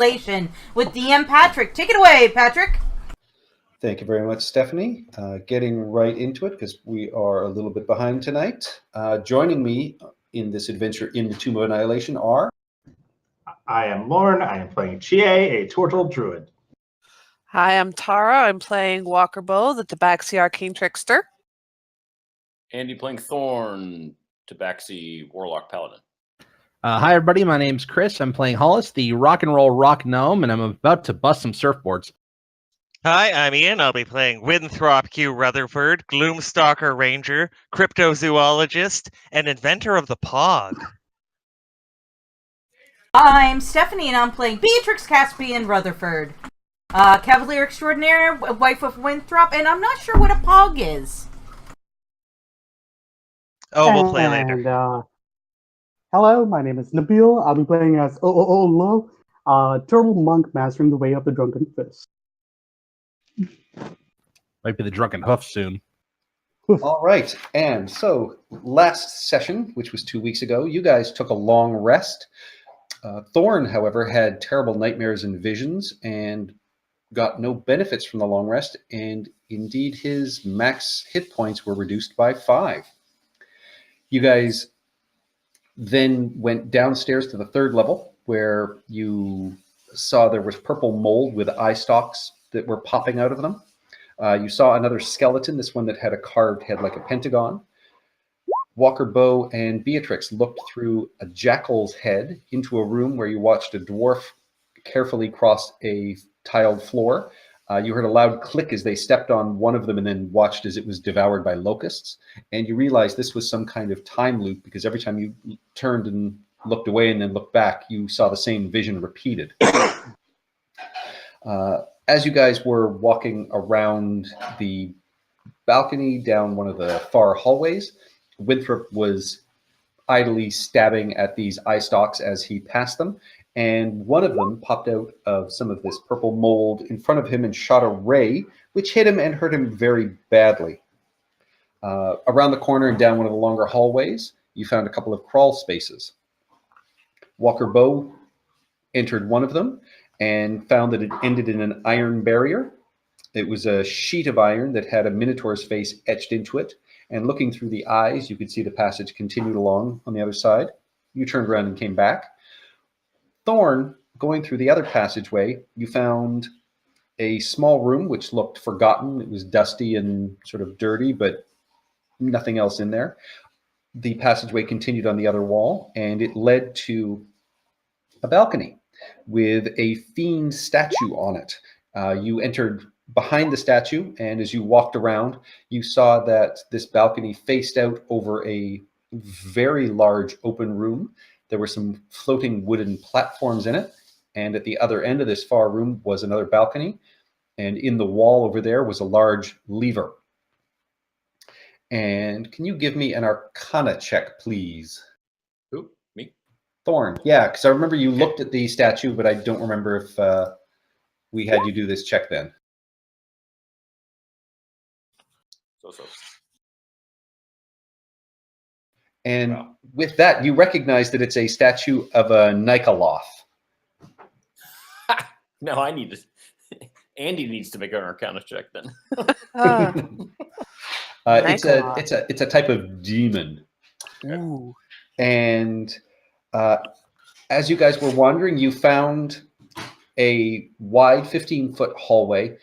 Annihilation with DM Patrick. Take it away, Patrick. Thank you very much, Stephanie. Getting right into it because we are a little bit behind tonight. Joining me in this adventure in the Tomb of Annihilation are... I am Lorne. I am playing Chie, a turtle druid. Hi, I'm Tara. I'm playing Walker Bow, the Tabaxi Arcane Trickster. Andy playing Thorn, Tabaxi Warlock Paladin. Hi, everybody. My name's Chris. I'm playing Hollis, the rock and roll rock gnome, and I'm about to bust some surfboards. Hi, I'm Ian. I'll be playing Winthrop Q. Rutherford, Gloomstalker Ranger, Cryptozoologist, and Inventor of the Pog. I'm Stephanie, and I'm playing Beatrix Caspian Rutherford, Cavalier Extraordinaire, wife of Winthrop, and I'm not sure what a pog is. Oh, we'll play later. Hello, my name is Nabil. I'll be playing as Lo, Turtle Monk mastering the way of the Drunken Fist. Might be the Drunken Hoof soon. All right, and so last session, which was 2 weeks ago, you guys took a long rest. Thorn, however, had terrible nightmares and visions and got no benefits from the long rest, and indeed his max hit points were reduced by 5. You guys then went downstairs to the 3rd level, where you saw there was purple mold with eye stalks that were popping out of them. You saw another skeleton, this one that had a carved head like a pentagon. Walker Bow and Beatrix looked through a jackal's head into a room where you watched a dwarf carefully cross a tiled floor. You heard a loud click as they stepped on one of them and then watched as it was devoured by locusts. And you realized this was some kind of time loop because every time you turned and looked away and then looked back, you saw the same vision repeated. As you guys were walking around the balcony down one of the far hallways, Winthrop was idly stabbing at these eye stalks as he passed them, and one of them popped out of some of this purple mold in front of him and shot a ray, which hit him and hurt him very badly. Around the corner and down one of the longer hallways, you found a couple of crawl spaces. Walker Bow entered one of them and found that it ended in an iron barrier. It was a sheet of iron that had a minotaur's face etched into it. And looking through the eyes, you could see the passage continued along on the other side. You turned around and came back. Thorn, going through the other passageway, you found a small room which looked forgotten. It was dusty and sort of dirty, but nothing else in there. The passageway continued on the other wall, and it led to a balcony with a fiend statue on it. You entered behind the statue, and as you walked around, you saw that this balcony faced out over a very large open room. There were some floating wooden platforms in it, and at the other end of this far room was another balcony, and in the wall over there was a large lever. And can you give me an Arcana check, please? Who? Me? Thorn. Yeah, because I remember you looked at the statue, but I don't remember if we had you do this check then. So. And wow. With that, you recognize that it's a statue of a Nikoloth. No, I need to. Andy needs to make an Arcana check then. It's a type of demon. Ooh. And as you guys were wandering, you found a wide 15-foot hallway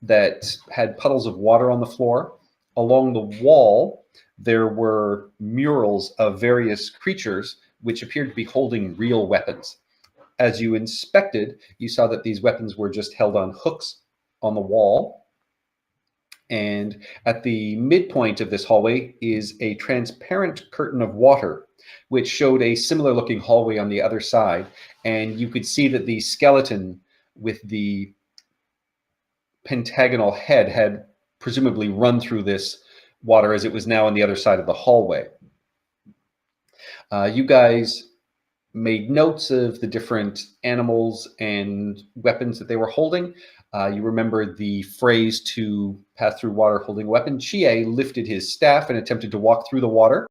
that had puddles of water on the floor. Along the wall, there were murals of various creatures which appeared to be holding real weapons. As you inspected, you saw that these weapons were just held on hooks on the wall. And at the midpoint of this hallway is a transparent curtain of water, which showed a similar looking hallway on the other side. And you could see that the skeleton with the pentagonal head had presumably run through this water as it was now on the other side of the hallway. You guys made notes of the different animals and weapons that they were holding. You remember the phrase to pass through water holding a weapon. Chie lifted his staff and attempted to walk through the water,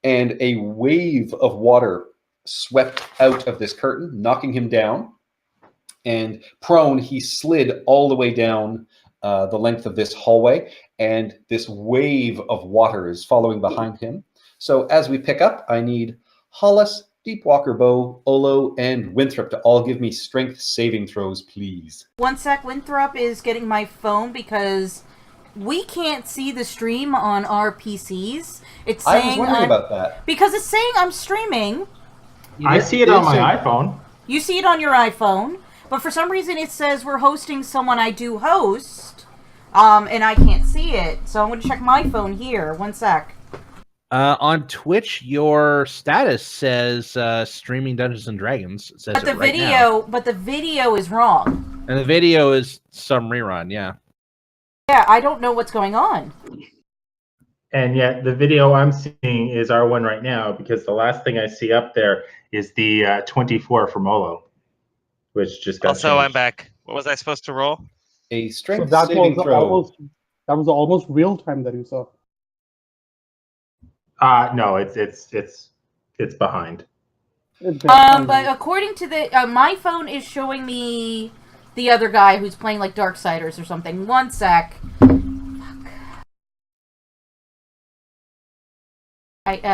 and a wave of water swept out of this curtain, knocking him down. And prone, he slid all the way down the length of this hallway, and this wave of water is following behind him. So as we pick up, I need Hollis, Deepwalker Bow, Olo, and Winthrop to all give me strength saving throws, please. One sec, Winthrop is getting my phone because we can't see the stream on our PCs. It's saying I was wondering about that. because it's saying I'm streaming. I see it on my iPhone. You see it on your iPhone, but for some reason it says we're hosting someone I do host, and I can't see it. So I'm going to check my phone here. One sec. On Twitch, your status says streaming Dungeons and Dragons. It says But the it right video, now. but the video is wrong. And the video is some rerun. Yeah. Yeah, I don't know what's going on. And yet the video I'm seeing is our one right now, because the last thing I see up there is the 24 from Olo, which just got Also, changed. I'm back. What was I supposed to roll? A So strength that saving was throw. almost real time that you saw. No, it's behind. But according to the my phone is showing me the other guy who's playing like Darksiders or something. One sec. Okay.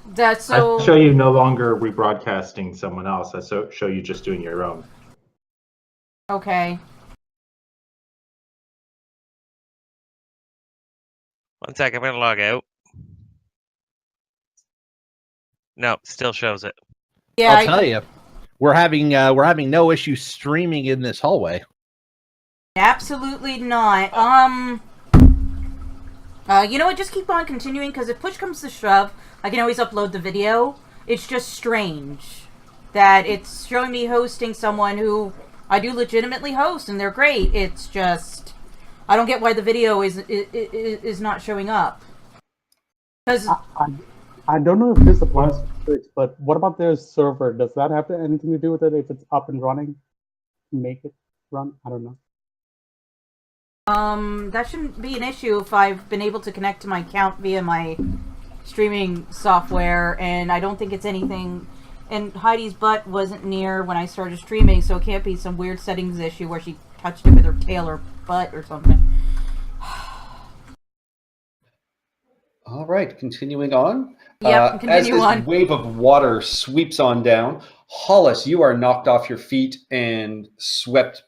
That's so. I show you no longer rebroadcasting someone else. I show you just doing your own. Okay. One sec, I'm gonna log out. No, still shows it. Yeah. I'll tell you, we're having no issue streaming in this hallway. Absolutely not. You know what? Just keep on continuing, because if push comes to shove, I can always upload the video. It's just strange that it's showing me hosting someone who I do legitimately host, and they're great. It's just I don't get why the video is not showing up. Because I don't know if this applies to Twitch, but what about their server? Does that have anything to do with it if it's up and running? Make it run? I don't know. that shouldn't be an issue if I've been able to connect to my account via my streaming software, and I don't think it's anything. And Heidi's butt wasn't near when I started streaming, so it can't be some weird settings issue where she touched it with her tail or butt or something. All right, continuing on. Yep, continue as this on. wave of water sweeps on down, Hollis, you are knocked off your feet and swept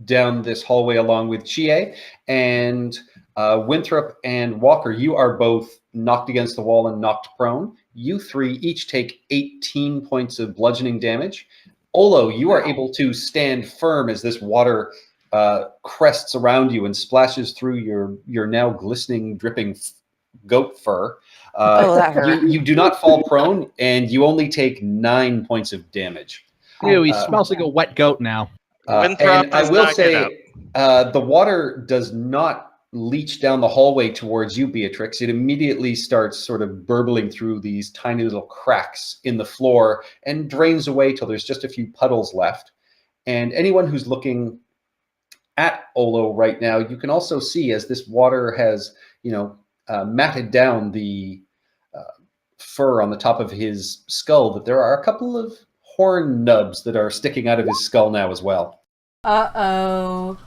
down this hallway along with Chie, and Winthrop and Walker, you are both knocked against the wall and knocked prone. You three each take 18 points of bludgeoning damage. Olo, you are able to stand firm as this water crests around you and splashes through your now glistening, dripping goat fur. That hurt. You do not fall prone, and you only take 9 points of damage. Ew, he smells like a wet goat now. Winthrop And I does will not get say, the water does not leach down the hallway towards you, Beatrix. It immediately starts sort of burbling through these tiny little cracks in the floor and drains away till there's just a few puddles left. And anyone who's looking at Olo right now, you can also see as this water has, matted down the fur on the top of his skull, that there are a couple of horn nubs that are sticking out of his skull now as well. Uh-oh.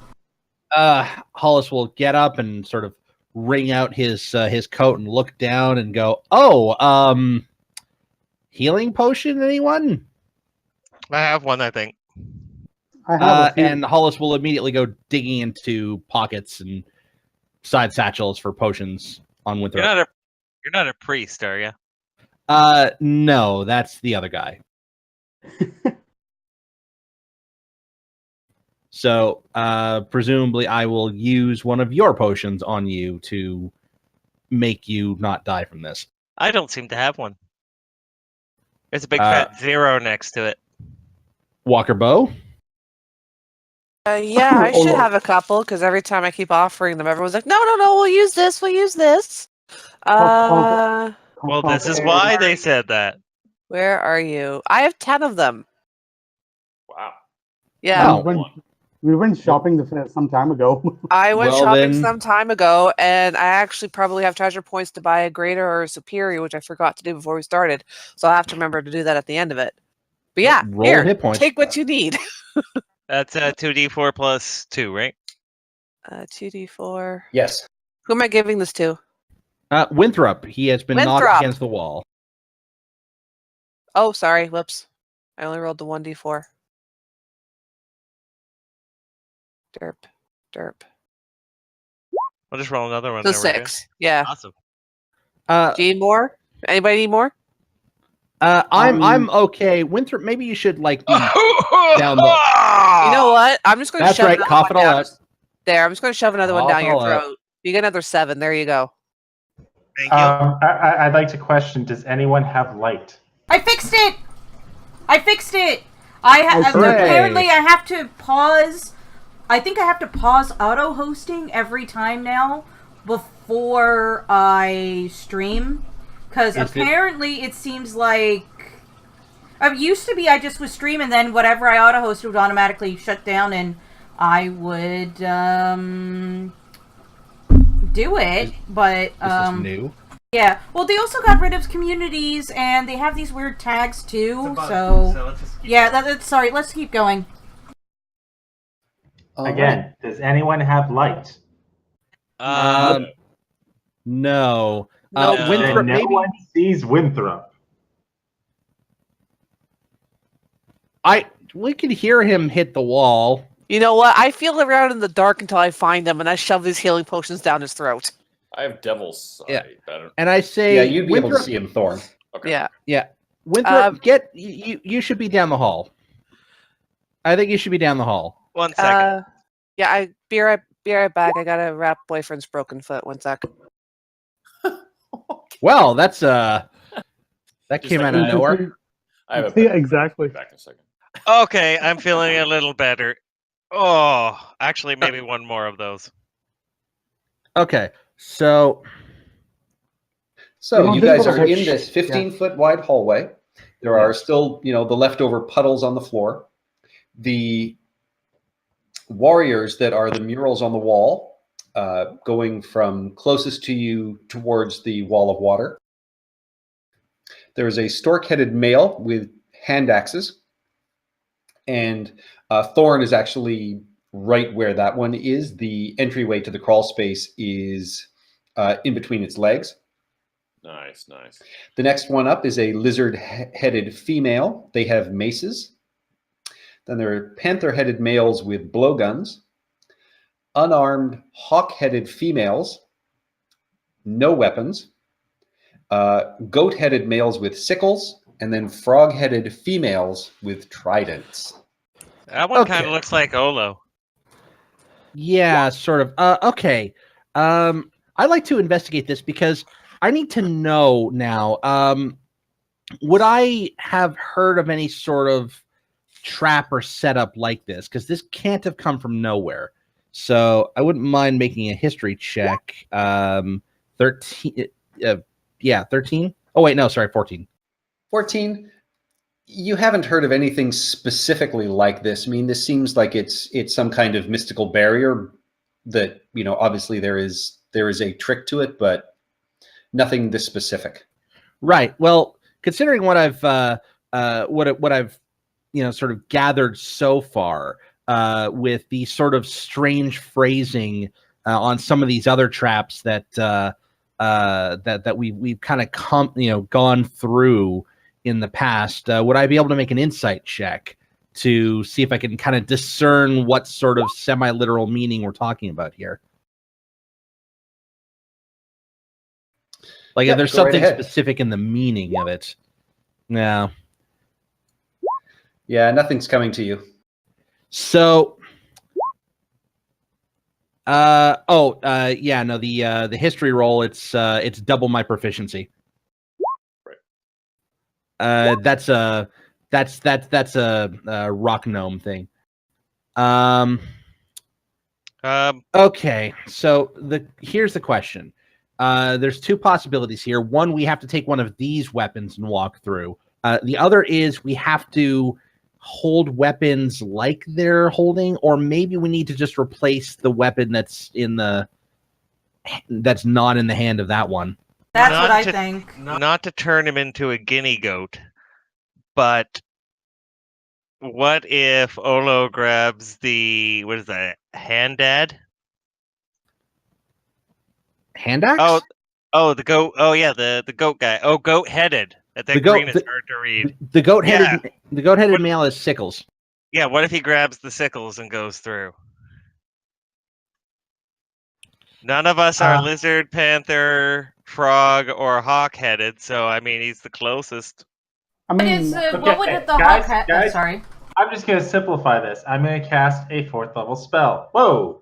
Hollis will get up and sort of wring out his coat and look down and go, "Oh, healing potion, anyone?" I have one, I think. I have a few. And Hollis will immediately go digging into pockets and side satchels for potions on Winthrop. You're not a priest, are you? No, that's the other guy. So, presumably, I will use one of your potions on you to make you not die from this. I don't seem to have one. There's a big fat 0 next to it. Walker Bow? Yeah, I should have a couple, because every time I keep offering them, everyone's like, no, we'll use this, Well, this is why they said that. Where are you? I have 10 of them. Wow. Yeah. Oh. We went shopping some time ago. I went Well, shopping then- some time ago, and I actually probably have treasure points to buy a greater or a superior, which I forgot to do before we started. So I'll have to remember to do that at the end of it. But yeah, Roll here, hit points. take what you need. That's 2d4 plus 2, right? 2d4. Yes. Who am I giving this to? Winthrop, he has been knocked Winthrop. against the wall. Oh, sorry. Whoops. I only rolled the 1d4. Derp. Derp. I'll just roll another one. So there we go. 6. Yeah. Awesome. Do you need more? Anybody need more? I'm okay. Winthrop, maybe you should like be down the. You know what? I'm just going to That's shove right. another Cough one it all down. out. There. I'm just going to shove another one Cough down it your all out. throat. You get another 7. There you go. Thank you. I'd like to question: does anyone have light? I fixed it. I fixed it. Hooray. Apparently I have to pause. I think I have to pause auto hosting every time now before I stream, because apparently it seems like it used to be I just would stream and then whatever I auto hosted would automatically shut down and I would do it, but This is new. yeah. Well, they also got rid of communities and they have these weird tags too. So let's just keep yeah, that's sorry. Let's keep going. All Again, does anyone have light? No. Nope. Winthrop, And no maybe one sees Winthrop. we could hear him hit the wall. You know what? I feel around in the dark until I find him, and I shove these healing potions down his throat. I have Devil's Yeah. Sight. I don't- And I say, Yeah, you'd be able to Winthrop, see him, Thorn. Okay. Yeah. Winthrop, you should be down the hall. I think you should be down the hall. 1 second. Yeah. Be right back. I gotta wrap boyfriend's broken foot. 1 sec. Well, that's that Just came like out of that. nowhere. I have a Yeah, exactly. back in a second. Okay, I'm feeling a little better. Oh, actually, maybe one more of those. Okay, so So you this guys little are in hitch- this 15-foot wide hallway. There are still, the leftover puddles on the floor. The warriors that are the murals on the wall, going from closest to you towards the wall of water. There is a stork-headed male with hand axes. And Thorn is actually right where that one is. The entryway to the crawl space is in between its legs. Nice, nice. The next one up is a lizard-headed female. They have maces. Then there are panther-headed males with blowguns. Unarmed hawk-headed females. No weapons. Goat-headed males with sickles. And then frog-headed females with tridents. That one kind Okay. of looks like Olo. yeah, sort of. Okay, I'd like to investigate this because I need to know now. Would I have heard of any sort of trap or setup like this? Because this can't have come from nowhere. So I wouldn't mind making a history check. 13. Yeah, 13. Oh wait, no, sorry, 14. 14. You haven't heard of anything specifically like this. I mean, this seems like it's some kind of mystical barrier that, obviously there is a trick to it, but nothing this specific. Right. Well, considering what I've what I've sort of gathered so far with the sort of strange phrasing on some of these other traps that that we've kind of gone through in the past, would I be able to make an insight check to see if I can kind of discern what sort of semi-literal meaning we're talking about here? Like, Yep, if there's go right something ahead. specific in the meaning of it. No. Yeah, nothing's coming to you. So, yeah, no, the history roll, it's double my proficiency. That's a rock gnome thing. Okay, so here's the question. There's two possibilities here. One, we have to take one of these weapons and walk through. The other is we have to hold weapons like they're holding, or maybe we need to just replace the weapon that's not in the hand of that one. That's Not what I to- think. Not to turn him into a guinea goat, but what if Olo grabs the, what is that, handad? Hand axe? Oh, the goat. Oh yeah, the goat guy. Oh, goat-headed. That The goat- green is the- hard to read. The goat-headed male is sickles. Yeah, what if he grabs the sickles and goes through? None of us are lizard, panther, frog, or hawk-headed, so I mean he's the closest. I What mean, is what Okay, would the guys, hawk? guys. Sorry. I'm just going to simplify this. I'm going to cast a 4th level spell. Whoa!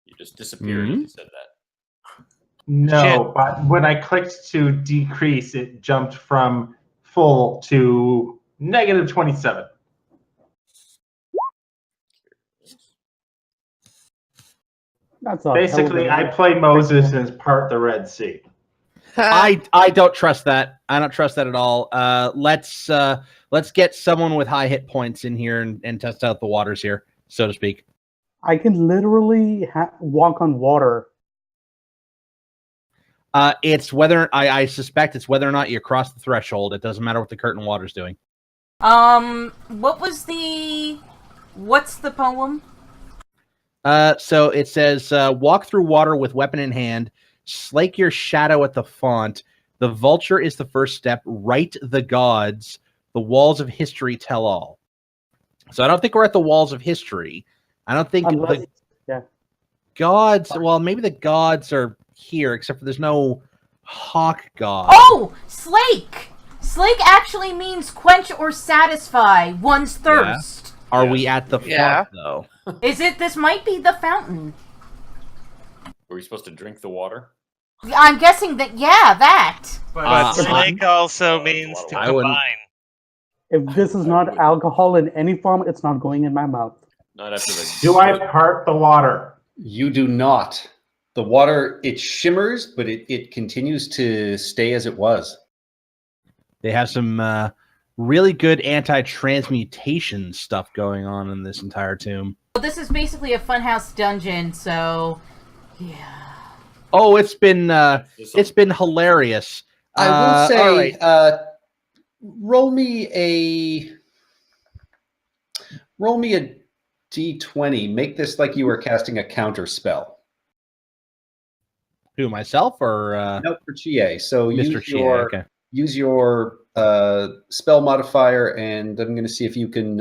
You just disappeared as you said that. No, Shit. but when I clicked to decrease, it jumped from full to negative 27. that's a Basically, hell of I a- play Moses as part the Red Sea. I don't trust that. I don't trust that at all. Let's get someone with high hit points in here and test out the waters here, so to speak. I can literally walk on water. It's whether I suspect it's whether or not you cross the threshold. It doesn't matter what the curtain water's doing. What's the poem? So it says, walk through water with weapon in hand, slake your shadow at the font. The vulture is the first step. Write the gods. The walls of history tell all. So I don't think we're at the walls of history. I don't think the gods. Well, maybe the gods are here, except for there's no hawk god. Oh, slake. Slake actually means quench or satisfy one's thirst. Are we at the font though? Is it? This might be the fountain. Were we supposed to drink the water? I'm guessing that. Yeah, that. But slake also means to I wouldn't- combine. If this is not alcohol in any form, it's not going in my mouth. Not after the. Do I part the water? You do not. The water, it shimmers, but it continues to stay as it was. They have some really good anti-transmutation stuff going on in this entire tomb. Well, this is basically a funhouse dungeon, so yeah. Oh, it's been hilarious. I will say, all right. roll me a d20. Make this like you were casting a counter spell. Who, myself or No, for Chie. So Mr. Chie? Okay. use your spell modifier, and I'm going to see if you can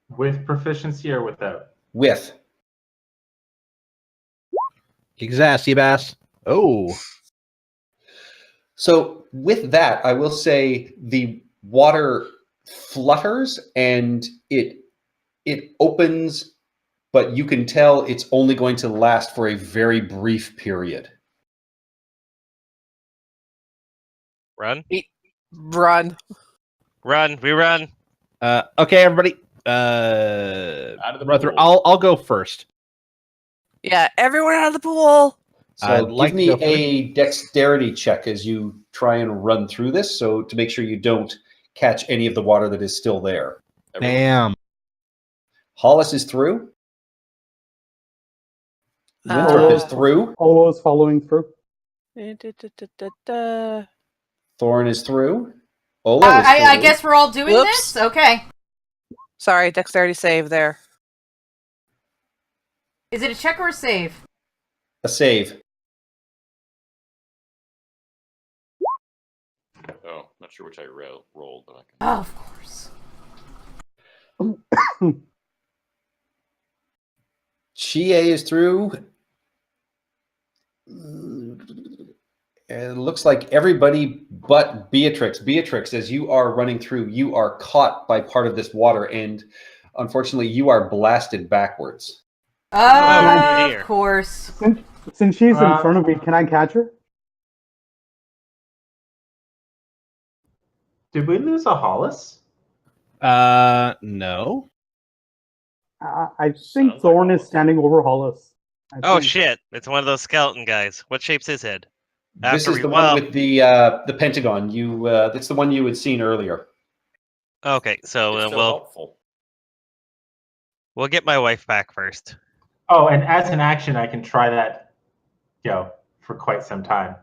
With proficiency or without? with. Exasibas. Oh. So with that, I will say the water flutters and it opens, but you can tell it's only going to last for a very brief period. Run. Run. Run. We run. Okay, everybody. Out of the Brother, pool. I'll go first. Yeah, everyone out of the pool. So I'd like give me to go a dexterity check as you try and run through this, so to make sure you don't catch any of the water that is still there. Everyone. Damn. Hollis is through. Winthrop is through. Olo's following through. Thorn is through. Olo is through. I guess we're all doing Whoops. this? Okay. Sorry, dexterity save there. Is it a check or a save? A save. Oh, not sure which I rolled, but I can. Oh, of course. Chie is through. It looks like everybody but Beatrix. Beatrix, as you are running through, you are caught by part of this water, and unfortunately, you are blasted backwards. Oh, dear. Of course. Since she's in front of me, can I catch her? Did we lose a Hollis? No. I Sounds think like Thorn is Hollis. standing over Hollis. I Oh think. shit! It's one of those skeleton guys. What shape's his head? This After is we the well, one with the pentagon. That's the one you had seen earlier. okay, so It's still we'll helpful. get my wife back first. Oh, and as an action, I can try that, for quite some time.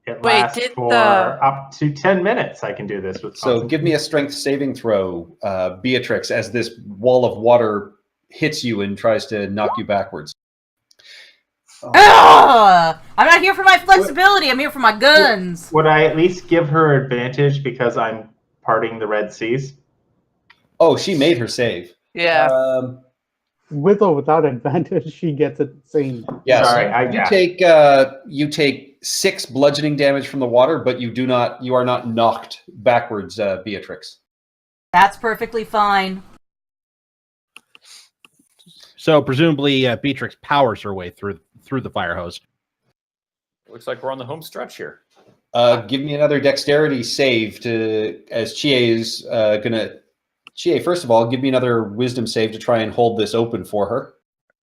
It Wait, lasts did for the- up to 10 minutes. I can do this with. So give me a strength saving throw, Beatrix, as this wall of water hits you and tries to knock you backwards. Ugh! I'm not here for my flexibility. I'm here for my guns. Would I at least give her advantage because I'm parting the Red Seas? Oh, she made her save. Yeah. With or without advantage, she gets it same. Yeah, Sorry, you take 6 bludgeoning damage from the water, but you are not knocked backwards, Beatrix. That's perfectly fine. So presumably Beatrix powers her way through the fire hose. Looks like we're on the home stretch here. Give me another dexterity save as Chie is gonna. Chie, first of all, give me another wisdom save to try and hold this open for her.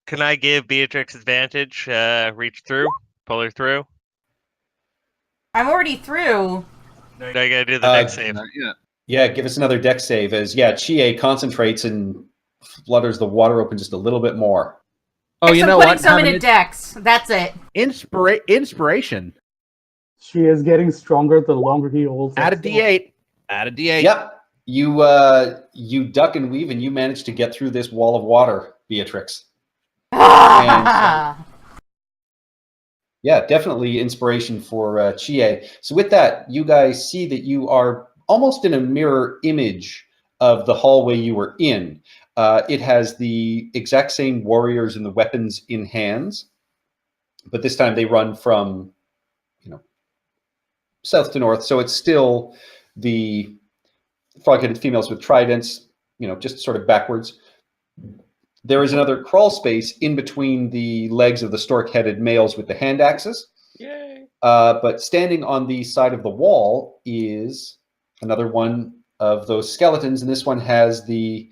Can I give Beatrix advantage? Reach through, pull her through. I'm already through. I gotta do the dex save. Yeah, give us another dex save as Chie concentrates and flutters the water open just a little bit more. Oh, you know putting what? some in Having a dex. That's it. Inspiration. She is getting stronger the longer he holds. Add a that sword. D8. Add a D8. Yep. You duck and weave and you manage to get through this wall of water, Beatrix. Yeah, definitely inspiration for Chie. So with that, you guys see that you are almost in a mirror image of the hallway you were in. It has the exact same warriors and the weapons in hands, but this time they run from, south to north. So it's still the frog-headed females with tridents, just sort of backwards. There is another crawl space in between the legs of the stork-headed males with the hand axes. Yay! But standing on the side of the wall is another one of those skeletons, and this one has the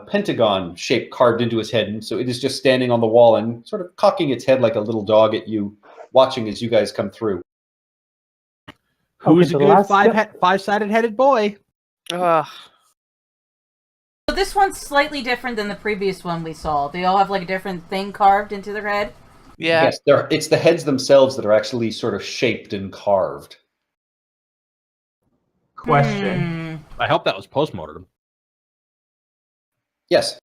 pentagon shape carved into his head. And so it is just standing on the wall and sort of cocking its head like a little dog at you, watching as you guys come through. Who's Okay, a the good last five-sided headed boy? Ugh. So this one's slightly different than the previous one we saw. They all have like a different thing carved into their head. Yeah. Yes, it's the heads themselves that are actually sort of shaped and carved. Question. I hope that was postmortem. Yes.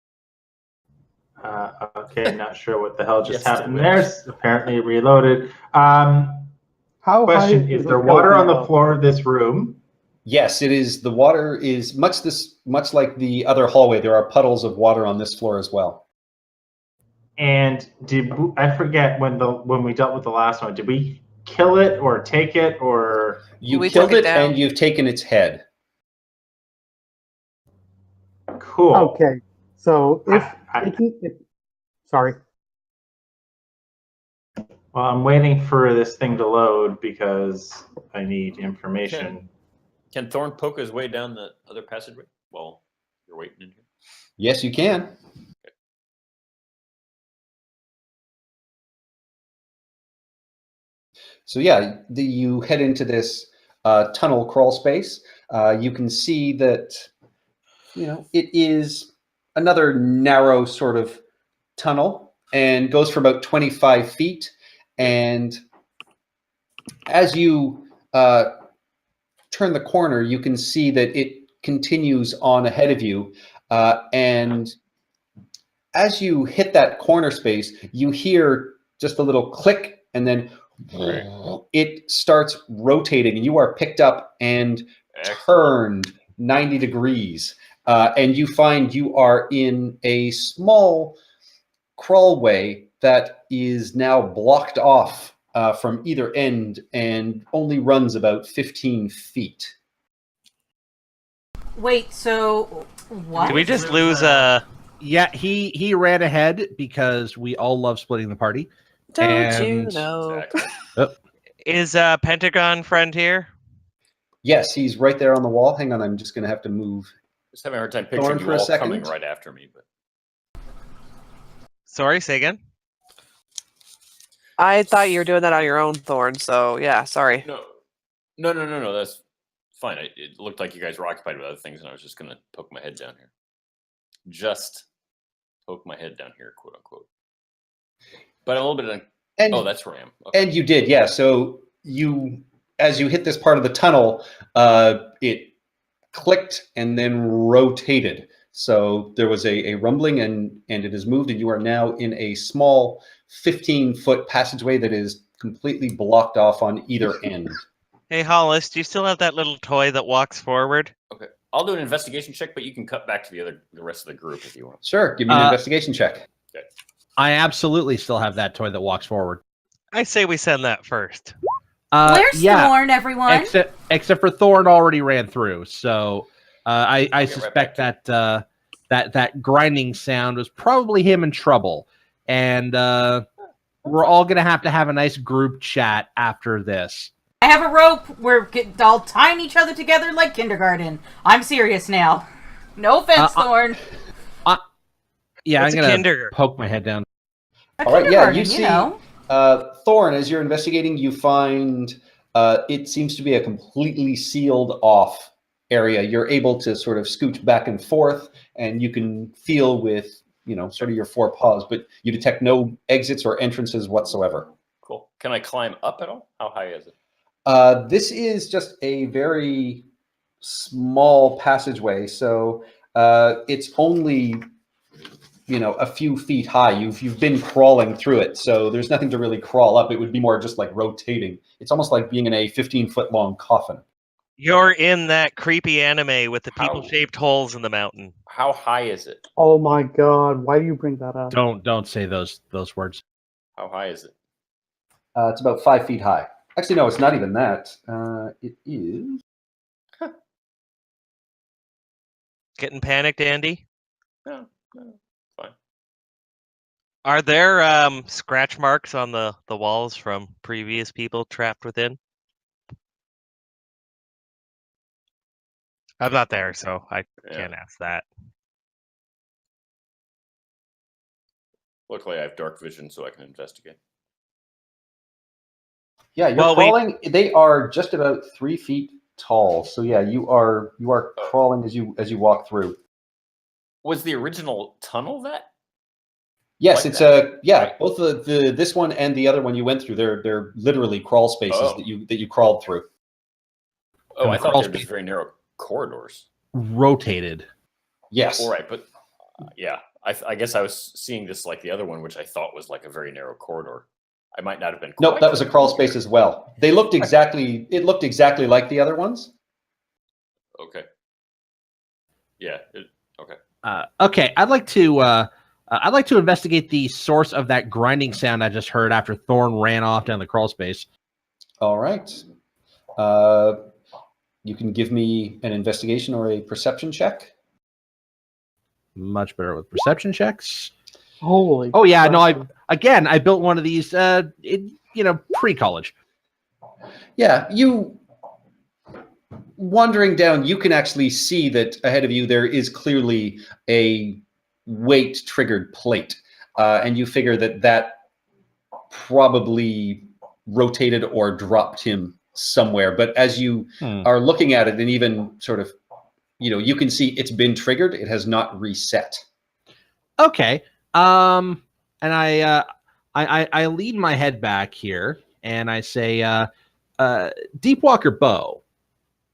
Okay, not sure what the hell just Yes, it happened was. there. Apparently reloaded. How Question: high Is the there water on the hill? floor of this room? Yes, it is. The water is much like the other hallway. There are puddles of water on this floor as well. And I forget when we dealt with the last one? Did we kill it or take it or? You We killed took it it down. and you've taken its head. Cool. Okay, so if I- taking it, sorry. Well, I'm waiting for this thing to load because I need information. Can Thorn poke his way down the other passageway while you're waiting in here? Yes, you can. So yeah, you head into this tunnel crawl space. You can see that, it is another narrow sort of tunnel and goes for about 25 feet. And as you turn the corner, you can see that it continues on ahead of you. And as you hit that corner space, you hear just a little click, and then it starts rotating, and you are picked up and turned 90 degrees. And you find you are in a small crawlway that is now blocked off from either end and only runs about 15 feet. Wait, so what? Did we just lose Yeah, he ran ahead because we all love splitting the party. Don't you And- know? Exactly. Is Pentagon friend here? Yes, he's right there on the wall. Hang on, I'm just going to have to move. Just having a hard time Thorn picturing for you a all second. coming right after me. But Sorry, say again. I thought you were doing that on your own, Thorn. So yeah, sorry. No. That's fine. It looked like you guys were occupied with other things, and I was just gonna poke my head down here. Just poke my head down here, quote unquote. But I'm a little bit. Oh, that's where I am. Okay. And you did, yeah. So as you hit this part of the tunnel, it clicked and then rotated. So there was a rumbling, and it has moved, and you are now in a small 15-foot passageway that is completely blocked off on either end. Hey, Hollis, do you still have that little toy that walks forward? Okay, I'll do an investigation check, but you can cut back to the rest of the group if you want. Sure, give me an investigation check. Okay. I absolutely still have that toy that walks forward. I say we send that first. Where's yeah, Thorn, everyone? except for Thorn already ran through, so I suspect right that grinding sound was probably him in trouble, and we're all gonna have to have a nice group chat after this. I have a rope. We're all tying each other together like kindergarten. I'm serious now. No offense, Thorn. Yeah, What's I'm a gonna kindergarten? poke my head down. A All right, yeah, you kindergarten, see, know. Thorn, as you're investigating, you find it seems to be a completely sealed off area. You're able to sort of scooch back and forth, and you can feel with, sort of your four paws, but you detect no exits or entrances whatsoever. Cool. Can I climb up at all? How high is it? This is just a very small passageway, so it's only a few feet high. You've been crawling through it, so there's nothing to really crawl up. It would be more just like rotating. It's almost like being in a 15-foot long coffin. You're in that creepy anime with the people-shaped holes in the mountain. How high is it? Oh my god, why do you bring that up? Don't say those words. How high is it? It's about 5 feet high. Actually, no, it's not even that. It is. Getting panicked, Andy? No, fine. Are there scratch marks on the walls from previous people trapped within? I'm not there, so I can't ask that. Luckily, I have dark vision, so I can investigate. Yeah, you're crawling. They are just about 3 feet tall. So yeah, you are crawling as you walk through. Was the original tunnel that? Yes, like it's that? right. Both this one and the other one you went through. They're literally crawl spaces that you crawled through. Oh, I thought they were just very narrow corridors. Rotated. Yes. All right, but yeah, I guess I was seeing this like the other one, which I thought was like a very narrow corridor. I might not have been. Nope, that was a crawl space as well. They looked exactly. It looked exactly like the other ones. Okay. Yeah. Okay. Okay, I'd like to investigate the source of that grinding sound I just heard after Thorn ran off down the crawl space. All right. You can give me an investigation or a perception check. Much better with perception checks. Holy. Oh yeah, no, I built one of these pre-college. Yeah, you wandering down, you can actually see that ahead of you there is clearly a weight triggered plate, and you figure that probably rotated or dropped him somewhere. But as you are looking at it, and even sort of, you can see it's been triggered. It has not reset. Okay. And I lean my head back here and I say, Deepwalker Bow.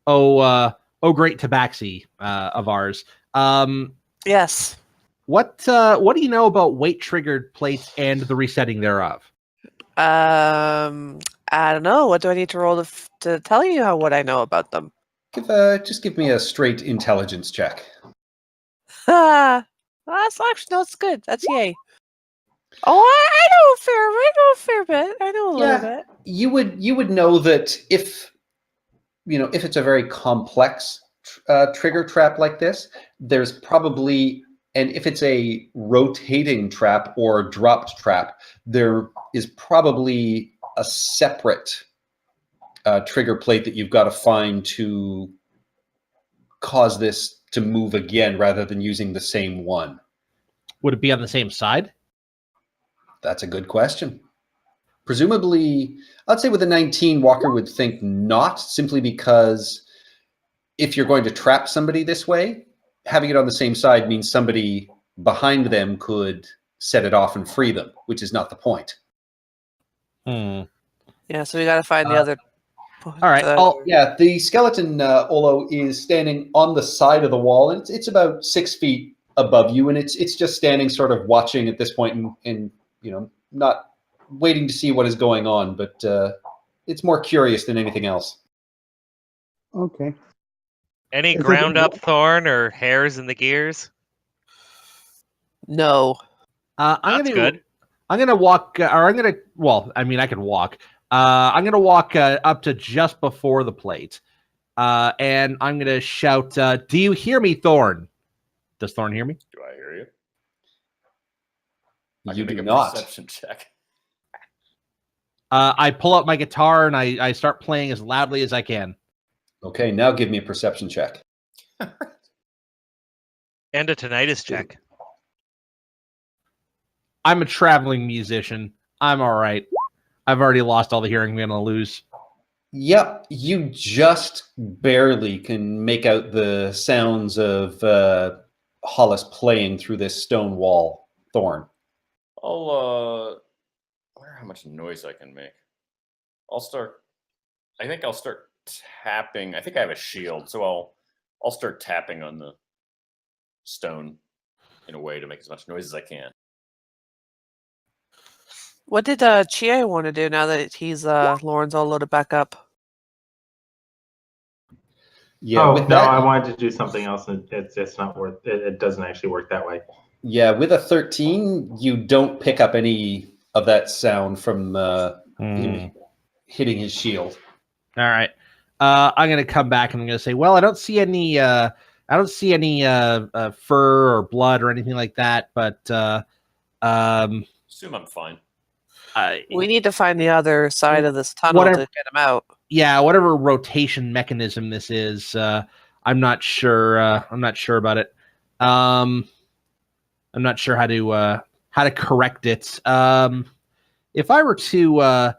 Oh, great tabaxi of ours. Yes. What do you know about weight triggered plates and the resetting thereof? I don't know. What do I need to roll to tell you what I know about them? Just give me a straight intelligence check. That's actually that's good. That's yay. Oh, I know a fair bit. I know a little bit. You would know that if it's a very complex trigger trap like this, there's probably, and if it's a rotating trap or dropped trap, there is probably a separate trigger plate that you've got to find to cause this to move again rather than using the same one. Would it be on the same side? That's a good question. Presumably, I'd say with a 19, Walker would think not, simply because if you're going to trap somebody this way, having it on the same side means somebody behind them could set it off and free them, which is not the point. Hmm. Yeah, so we got to find the other. All right. Yeah, the skeleton, Olo, is standing on the side of the wall, and it's about 6 feet above you, and it's just standing sort of watching at this point and not waiting to see what is going on, but it's more curious than anything else. Okay. Any Is it- ground up thorn or hairs in the gears? No. That's good. I'm gonna walk, or I'm gonna. Well, I mean, I can walk. I'm gonna walk up to just before the plate, and I'm gonna shout, "Do you hear me, Thorn?" Does Thorn hear me? Do I hear you? You Make do a not. perception check. I pull out my guitar and I start playing as loudly as I can. Okay, now give me a perception check. And a tinnitus check. I'm a traveling musician. I'm all right. I've already lost all the hearing I'm gonna lose. Yep, you just barely can make out the sounds of Hollis playing through this stone wall, Thorn. I wonder how much noise I can make. I think I'll start tapping. I think I have a shield, so I'll start tapping on the stone in a way to make as much noise as I can. What did Chie want to do now that he's Lauren's all loaded back up? Yeah, with no, that, I wanted to do something else, and it's not worth it. It doesn't actually work that way. yeah, with a 13, you don't pick up any of that sound from him hitting his shield. All right. I'm gonna come back and I'm gonna say, well, I don't see any fur or blood or anything like that, but Assume I'm fine. We need to find the other side of this tunnel Whatever- to get him out. yeah, whatever rotation mechanism this is, I'm not sure. I'm not sure about it. I'm not sure how to correct it. If I were to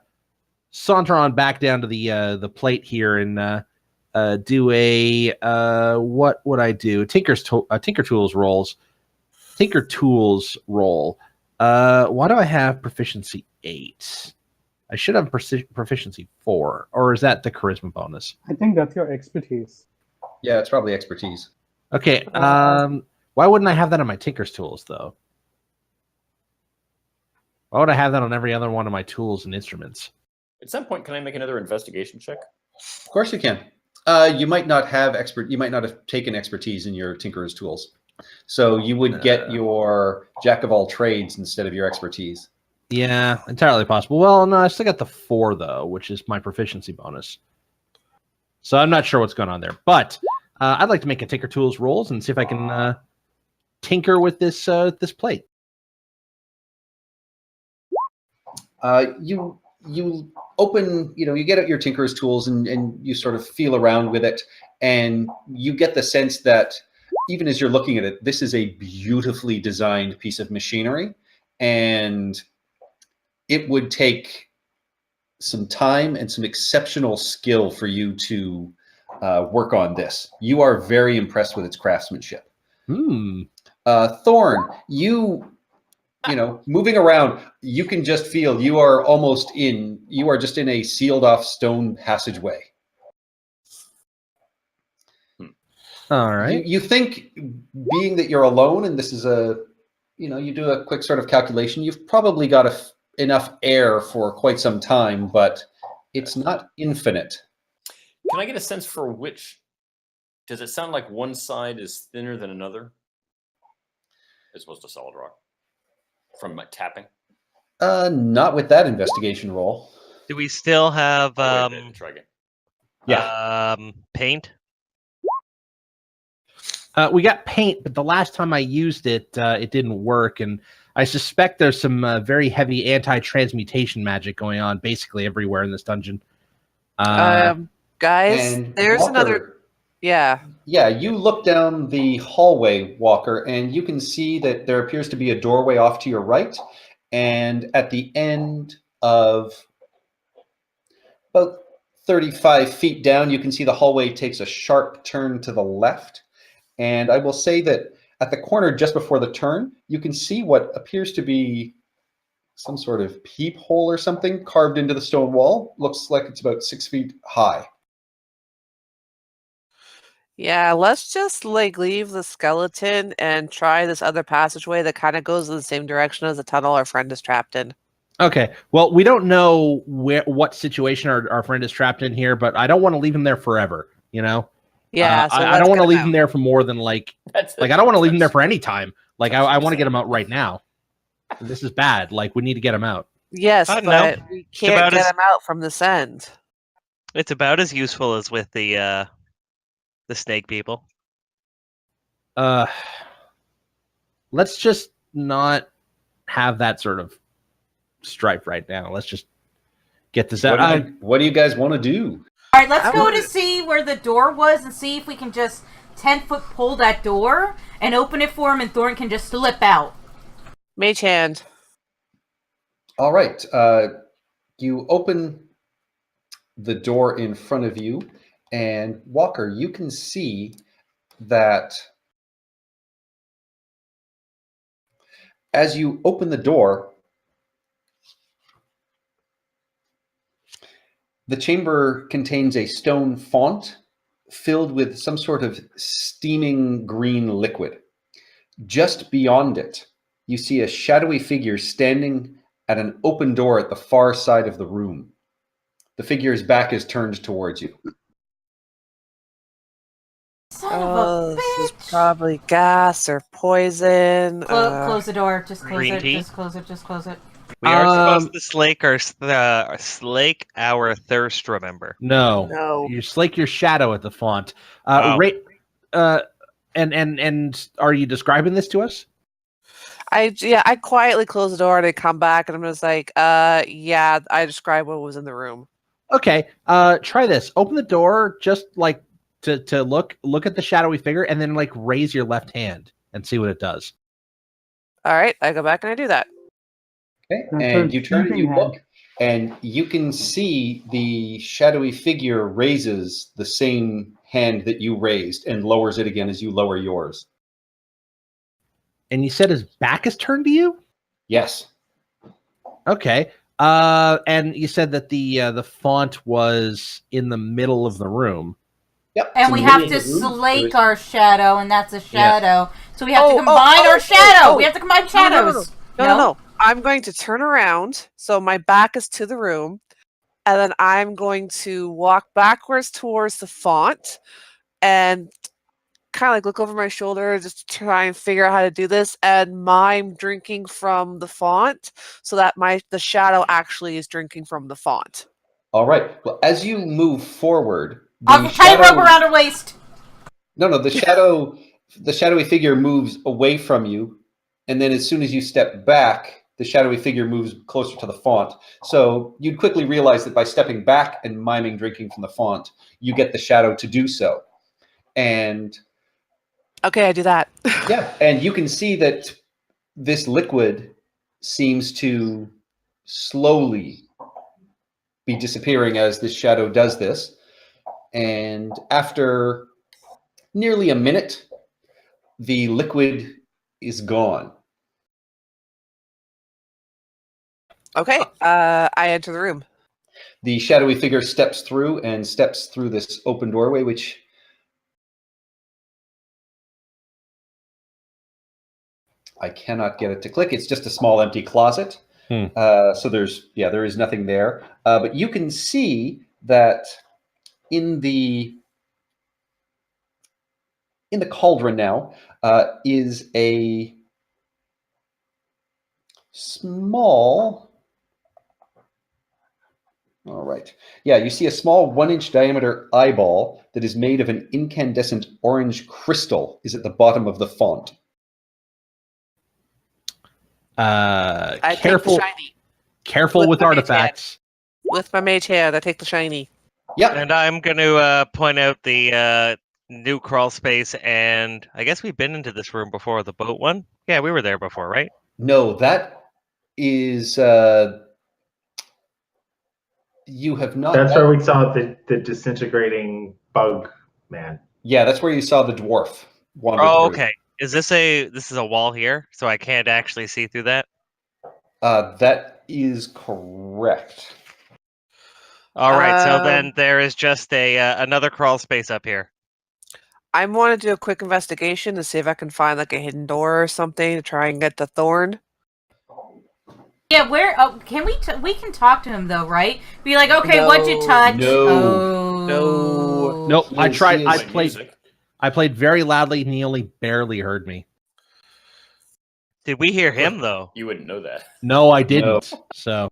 saunter on back down to the plate here and do a what would I do? Tinker Tools rolls. Tinker Tools roll. Why do I have proficiency 8? I should have proficiency 4, or is that the charisma bonus? I think that's your expertise. Yeah, it's probably expertise. Okay. Why wouldn't I have that on my Tinker's Tools though? Why would I have that on every other one of my tools and instruments? At some point, can I make another investigation check? Of course you can. You might not have taken expertise in your Tinkerer's Tools. So you would get your Jack of all trades instead of your expertise. Yeah, entirely possible. Well, no, I still got the 4 though, which is my proficiency bonus. So I'm not sure what's going on there, but I'd like to make a Tinker Tools rolls and see if I can tinker with this plate. You open, you get out your Tinkerer's Tools and you sort of feel around with it, and you get the sense that even as you're looking at it, this is a beautifully designed piece of machinery, and it would take some time and some exceptional skill for you to work on this. You are very impressed with its craftsmanship. Thorn, moving around, you can just feel you are just in a sealed off stone passageway. All right. You think, being that you're alone and this is you do a quick sort of calculation, you've probably got enough air for quite some time, but it's not infinite. Can I get a sense for which? Does it sound like one side is thinner than another, as opposed to solid rock, from my tapping? Not with that investigation roll. Do we still have Wait a minute, try again. Yeah. Paint? We got paint, but the last time I used it, it didn't work, and I suspect there's some very heavy anti-transmutation magic going on basically everywhere in this dungeon. Guys, and there's Walker, another. Yeah. Yeah, you look down the hallway, Walker, and you can see that there appears to be a doorway off to your right, and at the end of about 35 feet down, you can see the hallway takes a sharp turn to the left. And I will say that at the corner just before the turn, you can see what appears to be some sort of peephole or something carved into the stone wall. Looks like it's about 6 feet high. Yeah, let's just like leave the skeleton and try this other passageway that kind of goes in the same direction as the tunnel our friend is trapped in. Okay. Well, we don't know what situation our friend is trapped in here, but I don't want to leave him there forever. You know. Yeah, so I let's don't want get to him leave out. him there for more than like I don't want to leave him there for any time. Like I want to get him out right now. This is bad. Like we need to get him out. Yes, I don't but know. we It's can't about get as- him out from this end. It's about as useful as with the snake people. Let's just not have that sort of strife right now. Let's just get this out. What do you guys want to do? All right, let's I go wanna- to see where the door was and see if we can just 10-foot pull that door and open it for him, and Thorn can just slip out. Mage hand. All right. You open the door in front of you, and Walker, you can see that as you open the door, the chamber contains a stone font filled with some sort of steaming green liquid. Just beyond it, you see a shadowy figure standing at an open door at the far side of the room. The figure's back is turned towards you. Son Oh, of a this is bitch! probably gas or poison. Close the door. Just close Green it. tea? Just close it. Just close it. We are supposed to slake our thirst. Remember? No, No. you slake your shadow at the font. Oh. And are you describing this to us? I quietly close the door and I come back and I'm just like, yeah, I described what was in the room. Okay. Try this. Open the door, just like to look at the shadowy figure, and then like raise your left hand and see what it does. All right, I go back and I do that. Okay, That's and a you turn and you sleeping look, and you can see the shadowy figure raises the same hand that you raised and lowers it again as you lower yours. And you said his back is turned to you? Yes. Okay. And you said that the font was in the middle of the room. Yep. And it's we in the have middle to of the room. slake our shadow, and that's a shadow. So we have to Oh, combine our shadow. oh. We have to combine No. shadows. No. I'm going to turn around so my back is to the room, and then I'm going to walk backwards towards the font and kind of like look over my shoulder just to try and figure out how to do this and mime drinking from the font so that the shadow actually is drinking from the font. All right. Well, as you move forward, I'll tie a rope around her waist. No, the shadowy figure moves away from you, and then as soon as you step back, the shadowy figure moves closer to the font. So you'd quickly realize that by stepping back and miming drinking from the font, you get the shadow to do so. And Okay, I do that. yeah, and you can see that this liquid seems to slowly be disappearing as this shadow does this. And after nearly a minute, the liquid is gone. Okay, I enter the room. The shadowy figure steps through this open doorway, which I cannot get it to click. It's just a small empty closet. So there is nothing there. But you can see that in the cauldron now is a small. All right. Yeah, you see a small 1-inch diameter eyeball that is made of an incandescent orange crystal is at the bottom of the font. I Careful, take the shiny. careful With with my mage artifacts. With my mage hand, I take the shiny. Yep. And I'm going to point out the new crawl space, and I guess we've been into this room before, the boat one. Yeah, we were there before, right? No, that is You have not. That's where we saw the disintegrating bug man. Yeah, that's where you saw the dwarf wander Oh, through. okay. Is this a wall here, so I can't actually see through that? That is correct. All right, so Um, then there is just a another crawl space up here. I want to do a quick investigation to see if I can find like a hidden door or something to try and get the thorn. Yeah, where? Oh, can we can talk to him though, right? Be like, okay, what'd you No. touch? No. Oh. No. Nope. I You'll tried. see I his played. music. I played very loudly, and he only barely heard me. Did we hear him though? You wouldn't know that. No, I didn't. So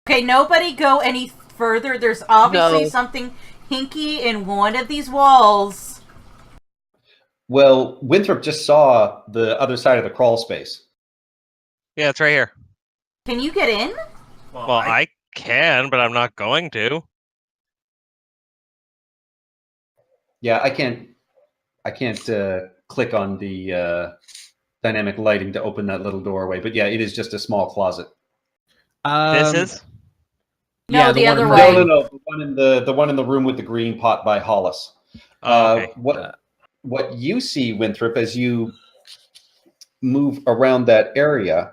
Okay, nobody go any further. There's obviously No. something hinky in one of these walls. Well, Winthrop just saw the other side of the crawl space. Yeah, it's right here. Can you get in? Well, I can, but I'm not going to. Yeah, I can't click on the dynamic lighting to open that little doorway, but yeah, it is just a small closet. This is. No, yeah, the one other in- way. No, the one in the room with the green pot by Hollis. Oh, okay. What you see, Winthrop, as you move around that area,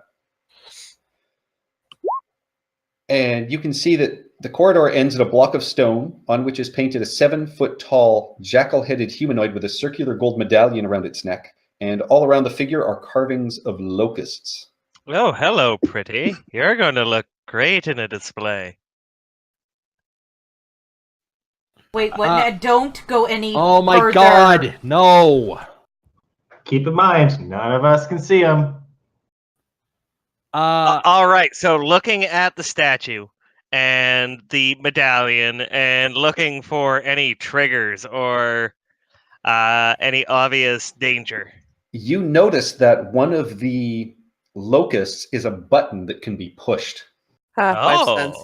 and you can see that the corridor ends at a block of stone on which is painted a 7-foot-tall jackal-headed humanoid with a circular gold medallion around its neck, and all around the figure are carvings of locusts. Oh, hello, pretty. You're going to look great in a display. Wait, what? Don't go any oh my further. God, no. Keep in mind, none of us can see him. All right, so looking at the statue and the medallion and looking for any triggers or any obvious danger. You notice that one of the locusts is a button that can be pushed. Five cents.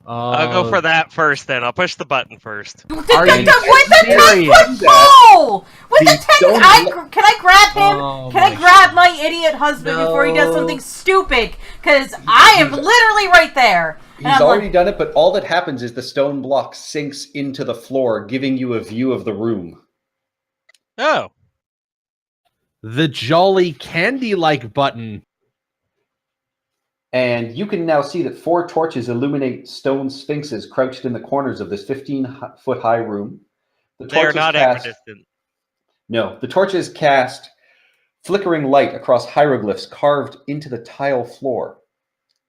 Oh, I'll go for that first then. I'll push the button first. With Are the you 10-foot serious? pole! With the The 10, stone can I grab him? Oh Can I my grab my idiot husband before he does No. something stupid? Because I am literally right there. And He's I'm already like, done it, but all that happens is the stone block sinks into the floor, giving you a view of the room. Oh, The jolly candy-like button. And you can now see that 4 torches illuminate stone sphinxes crouched in the corners of this 15-foot-high room. The they're torches not cast- equidistant. No, the torches cast flickering light across hieroglyphs carved into the tile floor.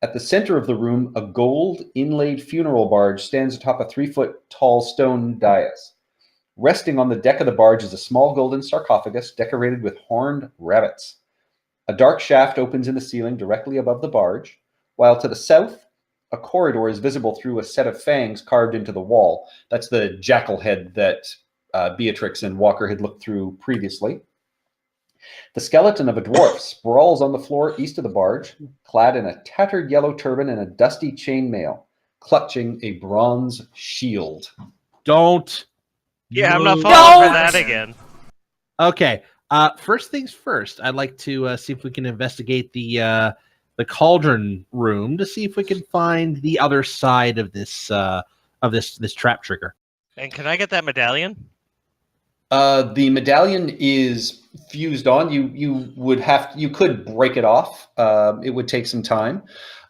At the center of the room, a gold inlaid funeral barge stands atop a 3-foot-tall stone dais. Resting on the deck of the barge is a small golden sarcophagus decorated with horned rabbits. A dark shaft opens in the ceiling directly above the barge, while to the south, a corridor is visible through a set of fangs carved into the wall. That's the jackal head that Beatrix and Walker had looked through previously. The skeleton of a dwarf sprawls on the floor east of the barge, clad in a tattered yellow turban and a dusty chainmail, clutching a bronze shield. Don't. Yeah, I'm not move. falling Don't. for that again. Okay. First things first. I'd like to see if we can investigate the cauldron room to see if we can find the other side of this this trap trigger. And can I get that medallion? The medallion is fused on. You could break it off. It would take some time.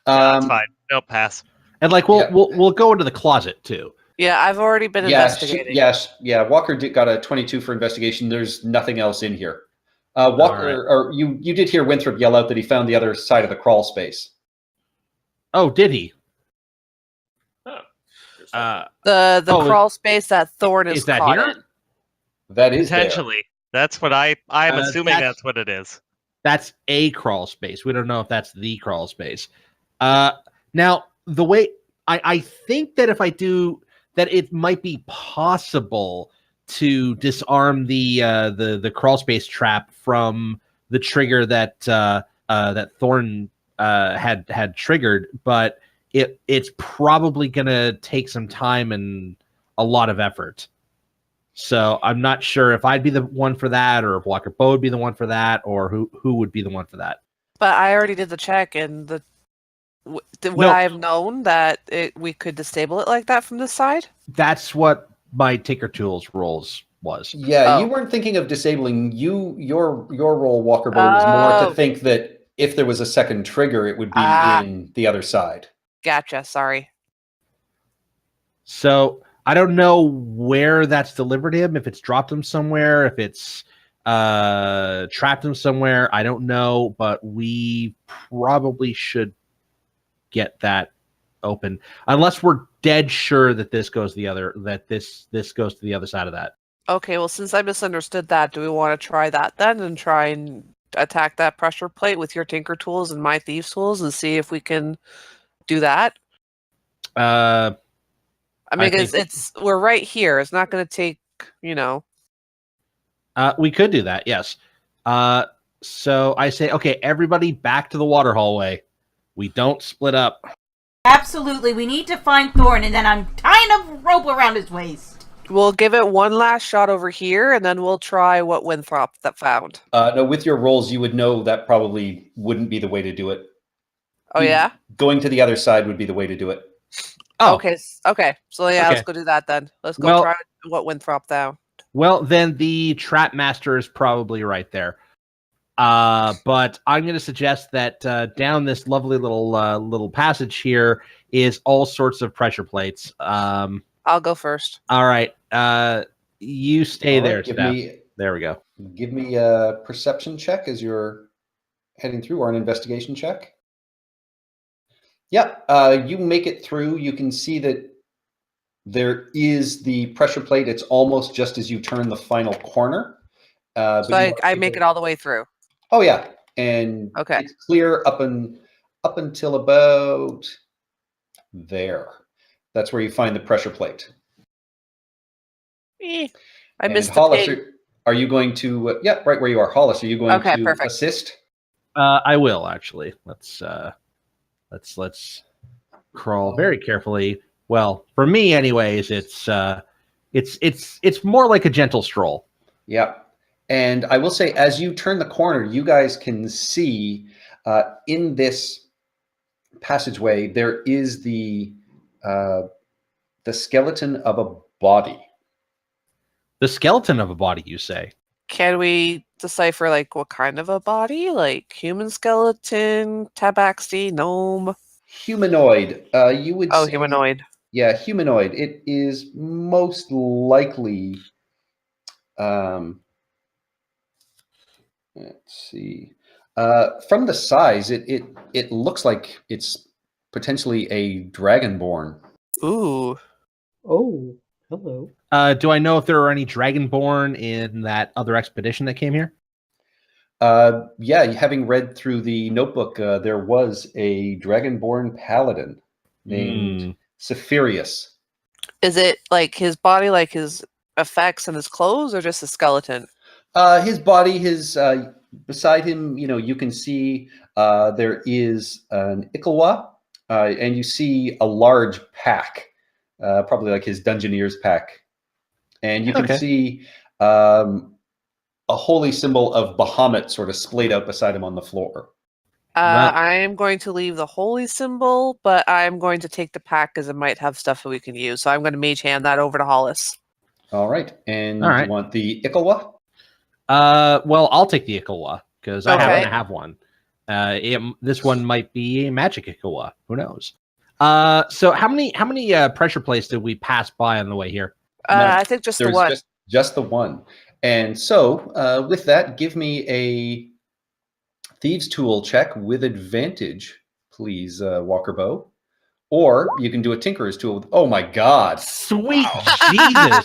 That's fine. No, pass. And like we'll go into the closet too. Yeah, I've already been investigating. Yeah. Walker got a 22 for investigation. There's nothing else in here. Walker, or you did hear Winthrop yell out that he found the other side of the crawl space. Oh, did he? The Oh, crawl space that Thorn is that caught here? in. That is there. Potentially. That's what I'm assuming that's what it is. That's a crawl space. We don't know if that's the crawl space. Now, the way I think that if I do that, it might be possible to disarm the crawl space trap from the trigger that that Thorn had triggered, but it's probably gonna take some time and a lot of effort. So I'm not sure if I'd be the one for that, or if Walker Bow would be the one for that, or who would be the one for that. But I already did the check, and Would No. I have known that we could disable it like that from this side? That's what my Tinker Tools rolls was. Yeah, Oh. you weren't thinking of disabling. Your role, Walker Bow, was more to Oh. think that if there was a second trigger, it would be in the other side. Gotcha. Sorry. So I don't know where that's delivered him, if it's dropped him somewhere, if it's trapped him somewhere. I don't know, but we probably should get that open, unless we're dead sure that this goes the other, that this goes to the other side of that. Okay, well, since I misunderstood that, do we want to try that then and try and attack that pressure plate with your Tinker Tools and my Thieves Tools and see if we can do that? Uh, I mean, I because think- we're right here. It's not going to take, we could do that, yes. So I say, okay, everybody back to the water hallway. We don't split up. Absolutely, we need to find Thorn, and then I'm tying a rope around his waist. We'll give it one last shot over here, and then we'll try what Winthrop that found. No, with your rolls, you would know that probably wouldn't be the way to do it. Oh, yeah? Going to the other side would be the way to do it. Oh, Okay, so yeah, Okay. let's go do that then. Let's go Well- try what Winthrop found. well, then the trap master is probably right there. But I'm going to suggest that down this lovely little passage here is all sorts of pressure plates. I'll go first. All right. You stay All right, there, Steph. There we go. Give me a perception check as you're heading through, or an investigation check. Yeah, you make it through. You can see that there is the pressure plate. It's almost just as you turn the final corner. So I make it all the way through. Oh yeah, and Okay. it's clear up until about there. That's where you find the pressure plate. I And missed the Hollis, pig. are you going to? Yeah, right where you are, Hollis. Are you going Okay, to perfect. assist? I will actually. Let's crawl very carefully. Well, for me, anyways, it's more like a gentle stroll. Yeah. And I will say, as you turn the corner, you guys can see in this passageway there is the skeleton of a body. The skeleton of a body, you say? Can we decipher like what kind of a body? Like human skeleton, tabaxi, gnome? Humanoid. You would Oh, say, humanoid. Yeah, humanoid. It is most likely. Let's see. From the size, it looks like it's potentially a dragonborn. Ooh. Oh, hello. Do I know if there are any dragonborn in that other expedition that came here? Yeah, having read through the notebook, there was a dragonborn paladin named Cephirius. Is it like his body, like his effects and his clothes, or just a skeleton? His body, beside him, you can see there is an Ikalwa, and you see a large pack, probably like his Dungeoneer's pack. And you can see a holy symbol of Bahamut sort of splayed out beside him on the floor. I am going to leave the holy symbol, but I'm going to take the pack because it might have stuff that we can use. So I'm going to mage hand that over to Hollis. All right. And All right. you want the Ikalwa? Well, I'll take the Ikalwa because I happen Okay. to have one. This one might be a magic Ikalwa. Who knows? So how many pressure plates did we pass by on the way here? I think just the There's one. just the one. And so with that, give me a Thieves Tool check with advantage, please, Walker Bow. Or you can do a Tinkerer's Tool. Oh my God. Sweet Jesus!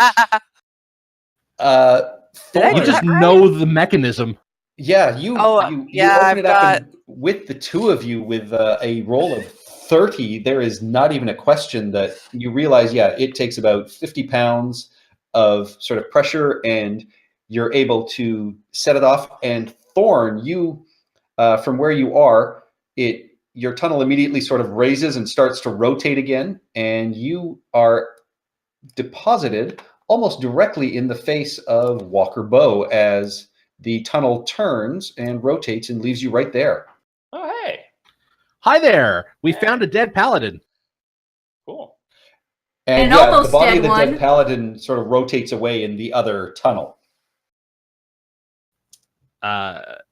Did I You do Thorn, just that right? know the mechanism. yeah, you yeah, open I've it up and with the two of you with a roll of 30, there is not even a question that you realize, yeah, it takes about 50 pounds of sort of pressure and you're able to set it off. And Thorn, you, from where you are, your tunnel immediately sort of raises and starts to rotate again. And you are deposited almost directly in the face of Walker Bow as the tunnel turns and rotates and leaves you right there. Oh, hey. Hi there. We found a dead paladin. Cool. And An yeah, almost the body dead of the one. dead paladin sort of rotates away in the other tunnel.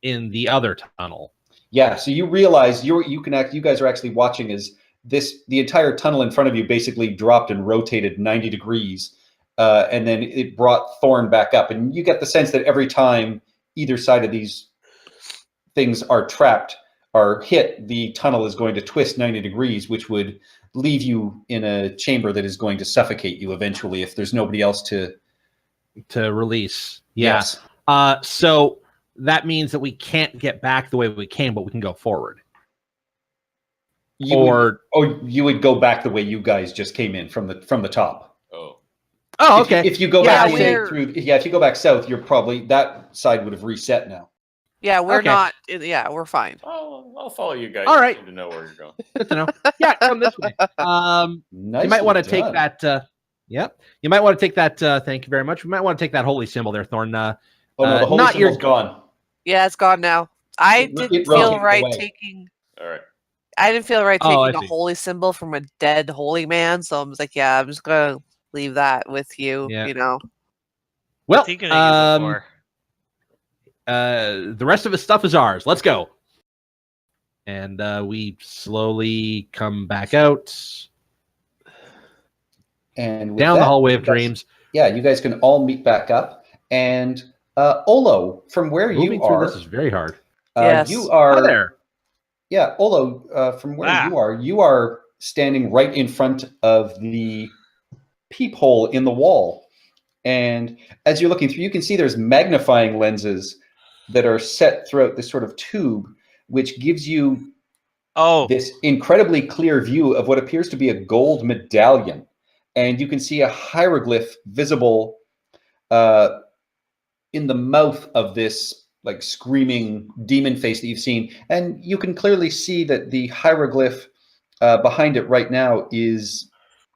In the other tunnel. Yeah, so you realize you guys are actually watching as the entire tunnel in front of you basically dropped and rotated 90 degrees, and then it brought Thorn back up, and you get the sense that every time either side of these things are trapped or hit, the tunnel is going to twist 90 degrees, which would leave you in a chamber that is going to suffocate you eventually if there's nobody else to release. Yeah. Yes. So that means that we can't get back the way we came, but we can go forward. You would go back the way you guys just came in from the top. Oh. Oh, okay. If you go Yeah, back if you go back south, you're probably that side would have reset now. Yeah, we're Okay. not. Yeah, we're fine. I'll follow you guys. All right. To know where you're going. Good to know. Yeah, come this way. You might want to take that. Yep. You might want to take that. Thank you very much. We might want to take that holy symbol there, Thorn. Oh no, the holy symbol's gone. Yeah, it's gone now. I didn't feel rotated right away. taking. All right. I didn't feel right Oh, I taking a see. holy symbol from a dead holy man, so I was like, yeah, I'm just gonna leave that with you. Yeah. You know. Well, What's he gonna use it for? the rest of his stuff is ours. Let's go. And we slowly come back out And with down the that, hallway of you guys- dreams. Yeah, you guys can all meet back up. And Olo, from where Moving you through are, this is very hard. Yes. you are Hi there. Yeah, Olo, from where Wow. you are standing right in front of the peephole in the wall. And as you're looking through, you can see there's magnifying lenses that are set throughout this sort of tube, which gives you Oh, this incredibly clear view of what appears to be a gold medallion. And you can see a hieroglyph visible in the mouth of this like screaming demon face that you've seen. And you can clearly see that the hieroglyph behind it right now is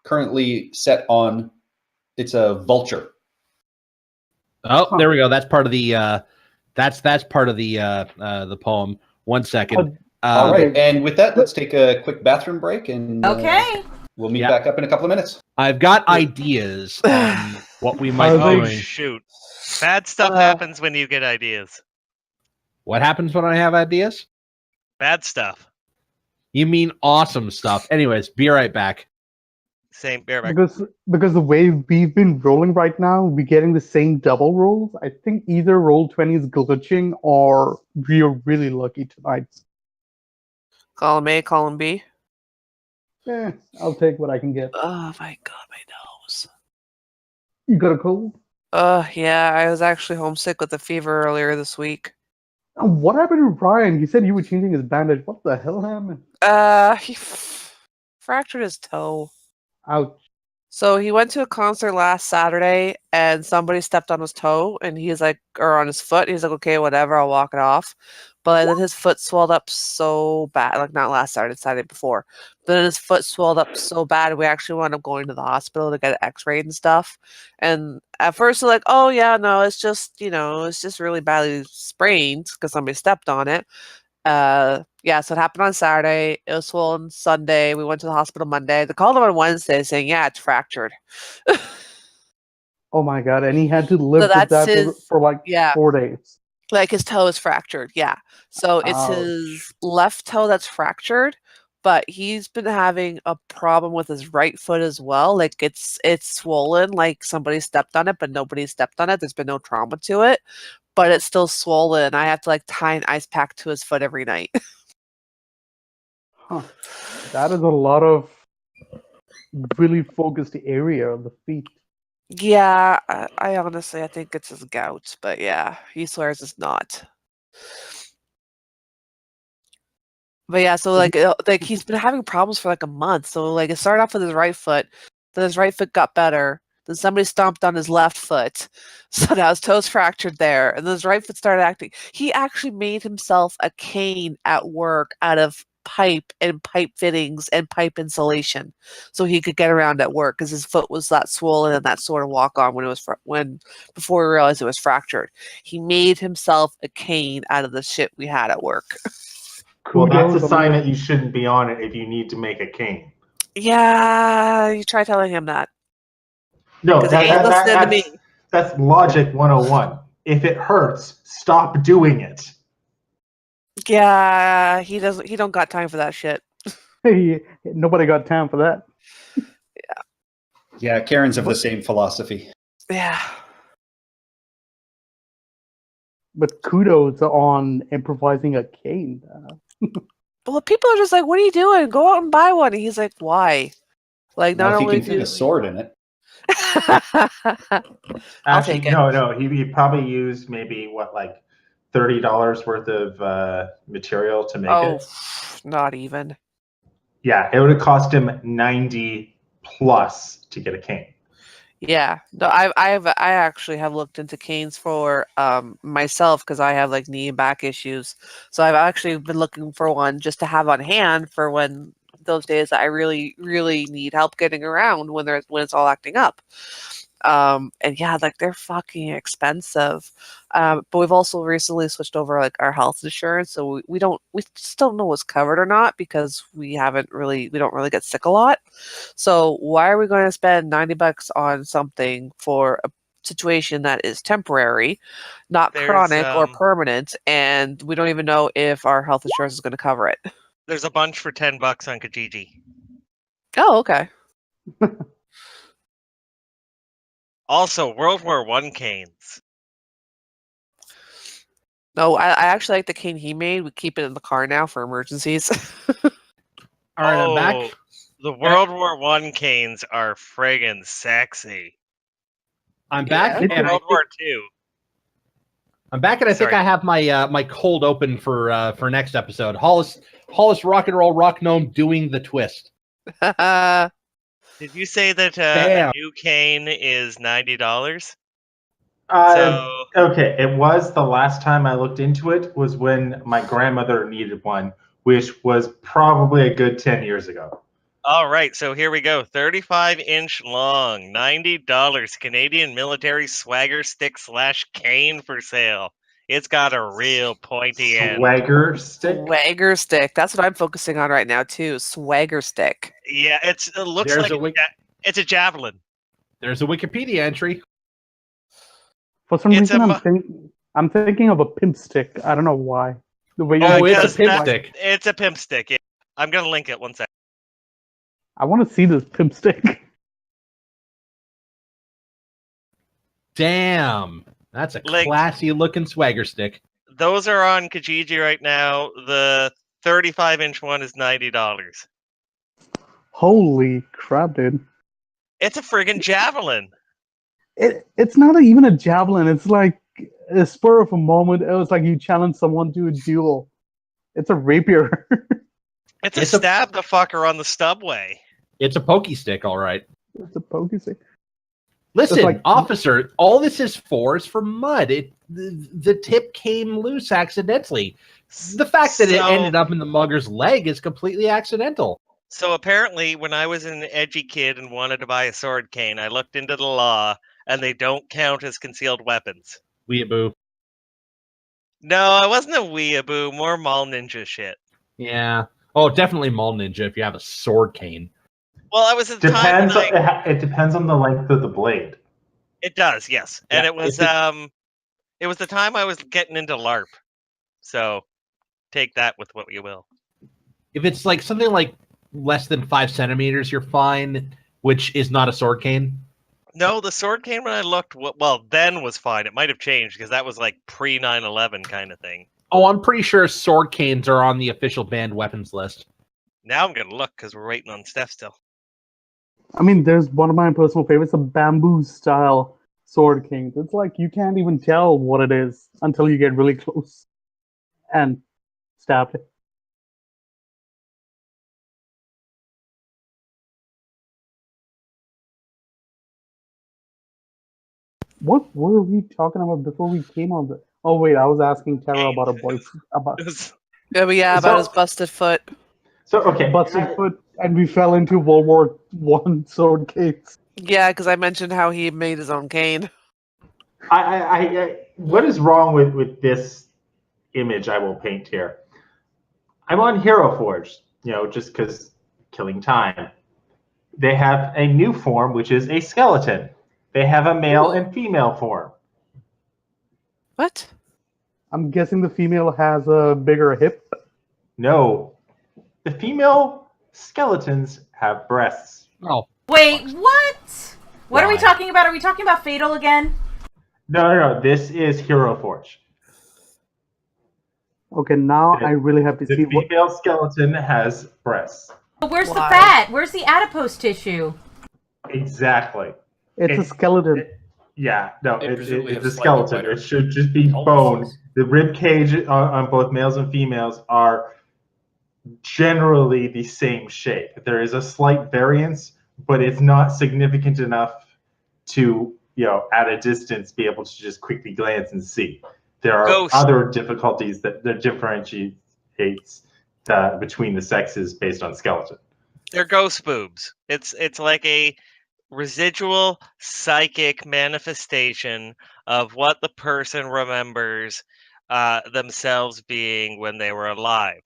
currently set on, it's a vulture. Oh, there we go. That's part of the that's part of the poem. 1 second. All right, and with that, let's take a quick bathroom break, and Okay. we'll meet back up in a couple of minutes. I've got ideas on what we might be oh doing. shoot! Bad stuff happens when you get ideas. What happens when I have ideas? Bad stuff. You mean awesome stuff. Anyways, be right back. Same. Bear back. Because the way we've been rolling right now, we're getting the same double rolls. I think either roll 20 is glitching or we're really lucky tonight. Column A, column B. I'll take what I can get. Oh my god, my nose. You got a cold? Yeah, I was actually homesick with a fever earlier this week. What happened to Brian? He said you were changing his bandage. What the hell happened? He fractured his toe. Ouch. So he went to a concert last Saturday and somebody stepped on his toe and he's like, or on his foot. He's like, okay, whatever, I'll walk it off. But then his foot swelled up so bad, like not last Saturday, Saturday before. But then his foot swelled up so bad, we actually wound up going to the hospital to get it x-rayed and stuff. And at first they're like, oh yeah, no, it's just, it's just really badly sprained because somebody stepped on it. Yeah, so it happened on Saturday. It was swollen Sunday. We went to the hospital Monday. They called him on Wednesday saying, yeah, it's fractured. Oh my god, and he had to live with that's that his- for like yeah. 4 days. Like his toe is fractured, yeah. So it's Ouch. his left toe that's fractured, but he's been having a problem with his right foot as well. Like it's swollen, like somebody stepped on it, but nobody stepped on it. There's been no trauma to it, but it's still swollen. I have to like tie an ice pack to his foot every night. Huh. That is a lot of really focused area of the feet. Yeah, I honestly, I think it's his gout, but yeah, he swears it's not. But yeah, so like he's been having problems for like a month. So like it started off with his right foot, then his right foot got better. Then somebody stomped on his left foot, so now his toe's fractured there, and then his right foot started acting. He actually made himself a cane at work out of pipe and pipe fittings and pipe insulation, so he could get around at work because his foot was that swollen and that sort of walk on when it was before we realized it was fractured. He made himself a cane out of the shit we had at work. Well, that's Kudos a on sign the- that you shouldn't be on it if you need to make a cane. Yeah, you try telling him that. No, 'Cause he ain't listening to me. that's logic 101. If it hurts, stop doing it. Yeah, he doesn't. He don't got time for that shit. Hey, nobody got time for that. Yeah, Karen's of the same philosophy. Yeah. But kudos on improvising a cane. Well, people are just like, "What are you doing? Go out and buy one." And he's like, "Why?" Like, Now, not if he only can fit do a sword in it. I'll Actually, take it. no. He probably used maybe like $30 worth of material to make Oh, it. not even. Yeah, it would have cost him 90 plus to get a cane. Yeah, no, I actually have looked into canes for myself because I have like knee and back issues. So I've actually been looking for one just to have on hand for when those days that I really need help getting around when it's all acting up. And yeah, like they're fucking expensive. But we've also recently switched over like our health insurance, so we just don't know what's covered or not because we don't really get sick a lot. So why are we going to spend $90 on something for a situation that is temporary, not There's, chronic or permanent, and we don't even know if our health insurance is going to cover it? There's a bunch for $10 on Kijiji. Oh, okay. Also, World War I canes. No, I actually like the cane he made. We keep it in the car now for emergencies. All right, I'm back. Oh, the World War I canes are friggin' sexy. I'm back, Yeah. and World War II. I'm back, and I think Sorry. I have my my cold open for next episode. Hollis Rock and Roll Rock Gnome doing the twist. Did you say that a Bam. new cane is $90? Okay, it was the last time I looked into it was when my grandmother needed one, which was probably a good 10 years ago. All right, so here we go. 35-inch long, $90 Canadian military swagger stick / cane for sale. It's got a real pointy end. Swagger stick? Swagger stick. That's what I'm focusing on right now too. Swagger stick. Yeah, it looks There's like it's a javelin. There's a Wikipedia entry. For some It's reason, I'm thinking of a pimp stick. I don't know why. The way Oh, you it's a said pimp why- stick. It's a pimp stick. Yeah. I'm gonna link it one sec. I want to see this pimp stick. Damn, that's a Linked. classy looking swagger stick. Those are on Kijiji right now. The 35-inch one is $90. Holy crap, dude! It's a friggin' javelin. It's not even a javelin. It's like a spur of a moment. It was like you challenge someone to a duel. It's a rapier. It's It's a a- stab the fucker on the stubway. It's a pokey stick, all right. It's a pokey stick. Listen, like- officer, all this is for mud. The tip came loose accidentally. The fact that it So- ended up in the mugger's leg is completely accidental. So apparently, when I was an edgy kid and wanted to buy a sword cane, I looked into the law, and they don't count as concealed weapons. Weeaboo. No, I wasn't a weeaboo, more mall ninja shit. Yeah. Oh, definitely Mall Ninja if you have a sword cane. Well, I was at the time Depends. when It depends on the length of the blade. it does, yes, and Yeah, it was it was the time I was getting into LARP. So take that with what you will. If it's like something like less than 5 centimeters, you're fine, which is not a sword cane. No, the sword cane when I looked, well, then was fine. It might have changed because that was like pre 9/11 kind of thing. Oh, I'm pretty sure sword canes are on the official banned weapons list. Now I'm gonna look because we're waiting on Steph still. I mean, there's one of my personal favorites, a bamboo style sword king. It's like you can't even tell what it is until you get really close and stab it. What were we talking about before we came on the? Oh wait, I was asking Tara about a boy about Yeah, but yeah, about his busted foot. So, okay. busted foot, and we fell into World War One sword case. Yeah, because I mentioned how he made his own cane. What is wrong with this image I will paint here? I'm on Hero Forge, just because killing time. They have a new form, which is a skeleton. They have a male and female form. What? I'm guessing the female has a bigger hip. No, the female skeletons have breasts. Oh, Wait, what? What are we Why? talking about? Are we talking about Fatal again? No. This is Hero Forge. Okay, now The- I really have to The see what. female skeleton has breasts. But where's the Why? fat? Where's the adipose tissue? Exactly. It's a It's- skeleton. Yeah, no, They presumably it's have a slightly skeleton. wider It should just be pelvises. bone. The rib cage on both males and females are generally the same shape. There is a slight variance, but it's not significant enough to, at a distance, be able to just quickly glance and see. There are Ghost. other difficulties that differentiates between the sexes based on skeleton. They're ghost boobs. It's like a residual psychic manifestation of what the person remembers themselves being when they were alive.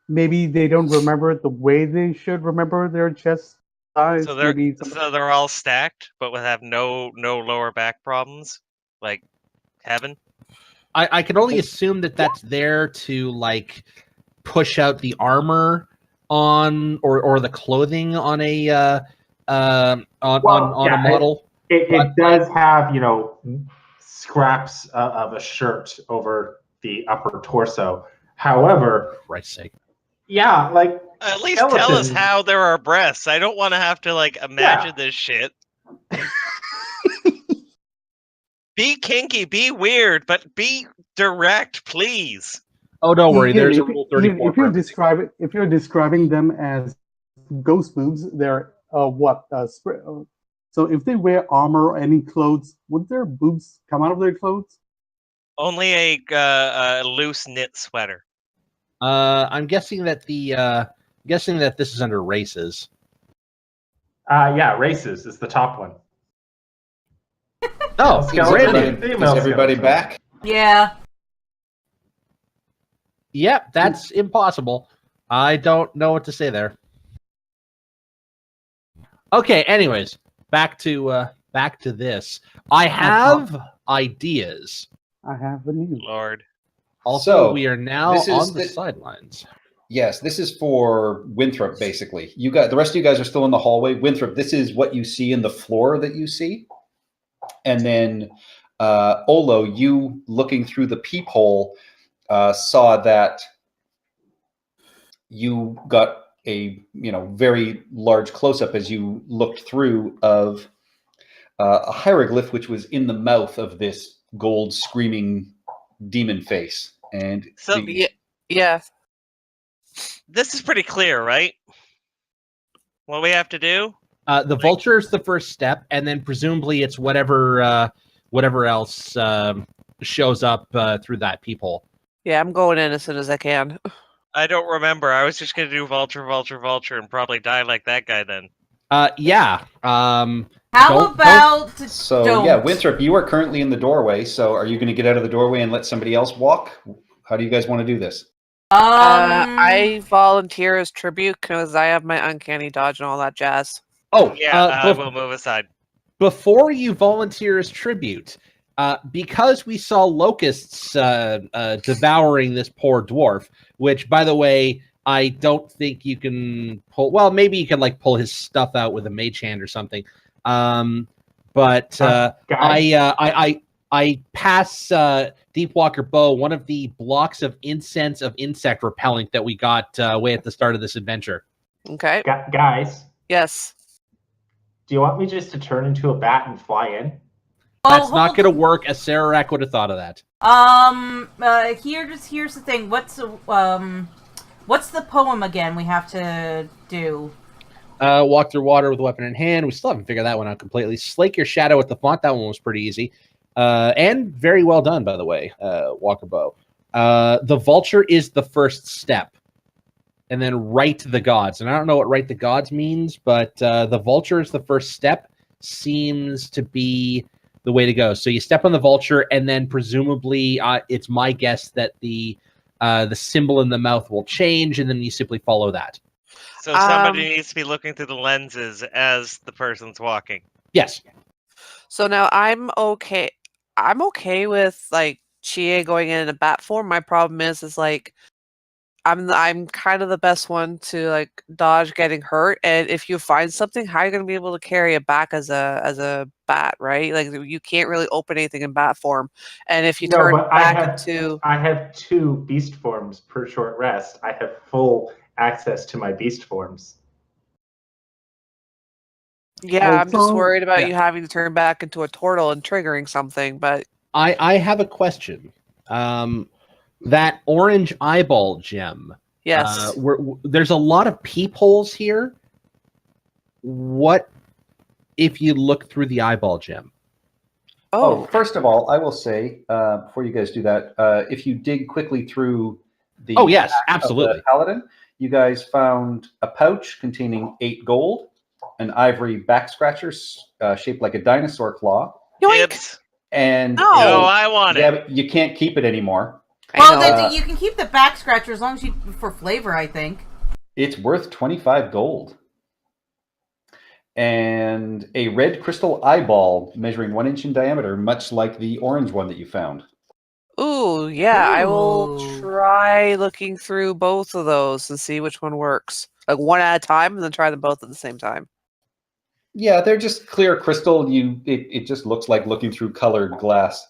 Maybe they don't remember it the way they should remember their chest size. So they're Maybe so they're all stacked, but would have no lower back problems, like heaven. I can only assume that that's there to like push out the armor on or the clothing on a on a model. It does have, scraps of a shirt over the upper torso. However, For Christ's sake. yeah, like At least tell us skeletons- how there are breasts. I don't want to have to like imagine this shit. Be kinky, be weird, but be direct, please. Oh, don't worry. Ian, There's a if- rule Ian, 34. If you're describing them as ghost boobs, they're so if they wear armor or any clothes, would their boobs come out of their clothes? Only a loose knit sweater. I'm guessing that this is under races. yeah, races is the top one. Oh, Skeleton. brand new. Female Is everybody skeleton. back? Yeah. Yep, that's impossible. I don't know what to say there. Okay, anyways, back to this. I have ideas. I have a new. Lord. Also, So, we are now this is on the the- sidelines. Yes, this is for Winthrop, basically. The rest of you guys are still in the hallway. Winthrop, this is what you see in the floor that you see. And then Olo, you looking through the peephole, saw that you got a very large close-up as you looked through of a hieroglyph which was in the mouth of this gold screaming demon face. And So Yeah. this is pretty clear, right? What we have to do? The vulture is the first step, and then presumably it's whatever else shows up through that peephole. Yeah, I'm going in as soon as I can. I don't remember. I was just gonna do vulture, and probably die like that guy then. Yeah. How Don't- about so, don't? yeah, Winthrop, you are currently in the doorway. So are you going to get out of the doorway and let somebody else walk? How do you guys want to do this? I volunteer as tribute because I have my uncanny dodge and all that jazz. Oh, Yeah, we'll move aside. before you volunteer as tribute, because we saw locusts devouring this poor dwarf, which, by the way, I don't think you can pull. Well, maybe you can like pull his stuff out with a mage hand or something. But Guys, I pass Deepwalker Bow one of the blocks of incense of insect repellent that we got way at the start of this adventure. Okay. guys, Yes. do you want me just to turn into a bat and fly in? That's not going to work, as Sararak would have thought of that. Here's the thing. What's the poem again we have to do? Walk through water with a weapon in hand. We still haven't figured that one out completely. Slake your shadow with the font. That one was pretty easy. And very well done, by the way, Walker Bow. The vulture is the first step. And then right the gods. And I don't know what right the gods means, but the vulture is the first step. Seems to be the way to go. So you step on the vulture, and then presumably it's my guess that the the symbol in the mouth will change, and then you simply follow that. So somebody needs to be looking through the lenses as the person's walking. Yes. So now I'm okay. I'm okay with like Chie going in a bat form. My problem is like I'm kind of the best one to like dodge getting hurt. And if you find something, how are you going to be able to carry it back as a bat, right? Like you can't really open anything in bat form. And if you No, turn but back into I have 2 beast forms per short rest. I have full access to my beast forms. yeah, I'm just Also- worried about Yeah. you having to turn back into a turtle and triggering something. But I have a question. That orange eyeball gem. yes, There's a lot of peepholes here. What if you look through the eyeball gem? Oh, oh, first of all, I will say before you guys do that, if you dig quickly through the Oh yes, of the absolutely. paladin, you guys found a pouch containing 8 gold, an ivory back scratcher shaped like a dinosaur claw, yoink! Dibs. and No. No, I want yeah, it. but you can't keep it anymore. I Well, know. then you can keep the back scratcher as long as you for flavor, I think. It's worth 25 gold. And a red crystal eyeball measuring 1 inch in diameter, much like the orange one that you found. Ooh, yeah, I will Ooh. try looking through both of those and see which one works. Like one at a time and then try them both at the same time. Yeah, they're just clear crystal. It just looks like looking through colored glass.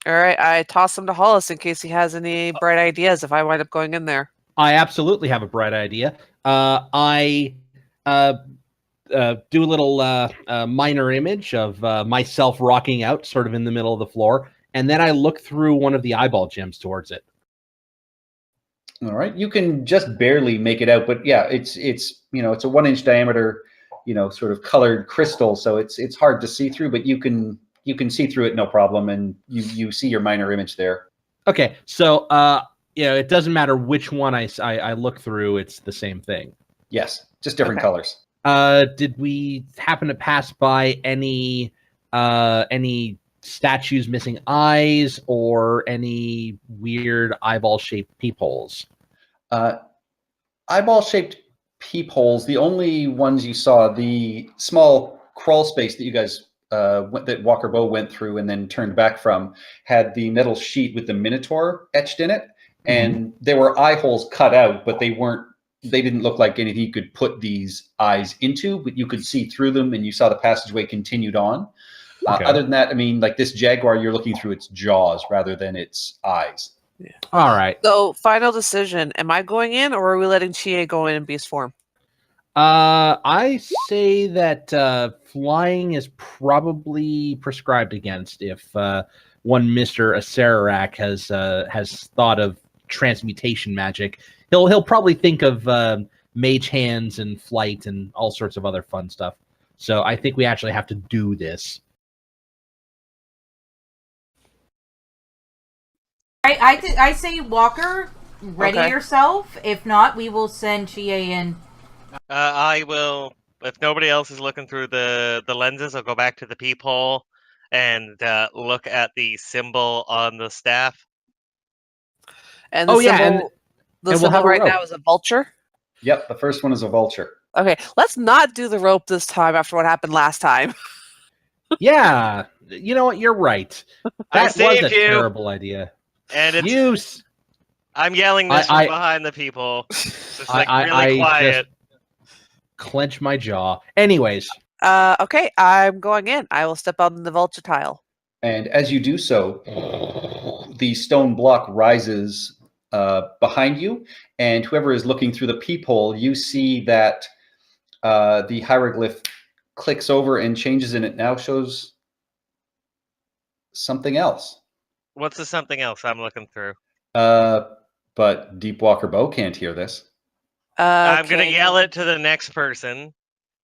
All right, I toss them to Hollis in case he has any bright ideas if I wind up going in there. I absolutely have a bright idea. I do a little minor image of myself rocking out sort of in the middle of the floor, and then I look through one of the eyeball gems towards it. All right, you can just barely make it out, but yeah, it's it's a 1 inch diameter, sort of colored crystal, so it's hard to see through, but you can see through it no problem, and you see your minor image there. Okay, so it doesn't matter which one I look through; it's the same thing. Yes, just different Okay. colors. Did we happen to pass by any statues missing eyes or any weird eyeball-shaped peepholes? Eyeball-shaped peepholes. The only ones you saw, the small crawl space that you guys that Walker Bow went through and then turned back from, had the metal sheet with the Minotaur etched in it, and there were eye holes cut out, but they weren't. They didn't look like anything you could put these eyes into, but you could see through them, and you saw the passageway continued on. Okay. Other than that, I mean, like this jaguar, you're looking through its jaws rather than its eyes. All right. So, final decision. Am I going in or are we letting Chie go in beast form? I say that flying is probably prescribed against if one Mr. Acerarak has thought of transmutation magic. He'll probably think of mage hands and flight and all sorts of other fun stuff. So I think we actually have to do this. I say Walker, ready Okay. yourself. If not, we will send Chie in. I will. If nobody else is looking through the lenses, I'll go back to the peephole and look at the symbol on the staff. And the Oh, yeah, symbol, the and we'll have symbol a right now rope. is a vulture. Yep, the first one is a vulture. Okay, let's not do the rope this time after what happened last time. Yeah, you know what? You're right. I That was saved a you, terrible idea. and it's. You s- I'm yelling this I- from behind the peephole. Just like I really quiet. just clench my jaw. Anyways, Okay, I'm going in. I will step on the vulture tile. And as you do so, the stone block rises behind you, and whoever is looking through the peephole, you see that the hieroglyph clicks over and changes, and it now shows something else. What's the something else I'm looking through? But Deepwalker Bow can't hear this. I'm gonna Okay. yell it to the next person.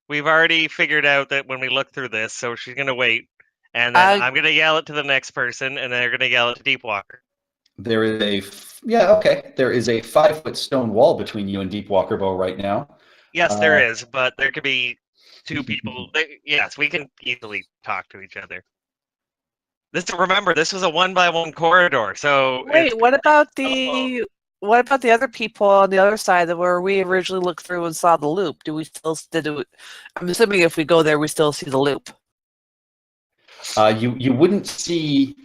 We've already figured out that when we look through this, so she's gonna wait, and then I'm gonna yell it to the next person, and they're gonna yell it to Deepwalker. There is there is a 5-foot stone wall between you and Deepwalker Bow right now. Yes, there is, but there could be two people. Yes, we can easily talk to each other. Remember, this was a 1-by-1 corridor, so Wait, what about the what about the other people on the other side that where we originally looked through and saw the loop? Do we still I'm assuming if we go there, we still see the loop. You wouldn't see.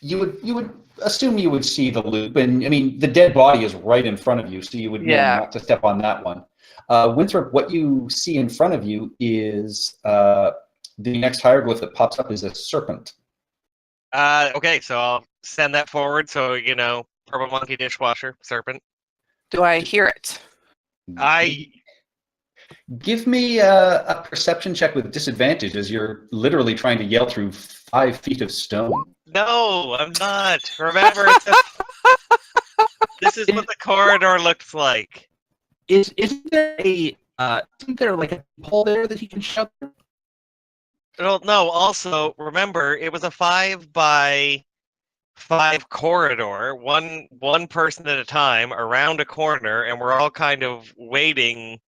You would assume you would see the loop, and I mean the dead body is right in front of you, so you would know Yeah. not to step on that one. Winthrop, what you see in front of you is the next hieroglyph that pops up is a serpent. Okay, so I'll send that forward. So purple monkey dishwasher serpent. Do I hear it? Give me a perception check with disadvantage as you're literally trying to yell through 5 feet of stone. No, I'm not. Remember, this is what the corridor looks like. Isn't there like a hole there that he can shout through? Well, no. Also, remember, it was a 5x5 corridor, one person at a time around a corner, and we're all kind of waiting,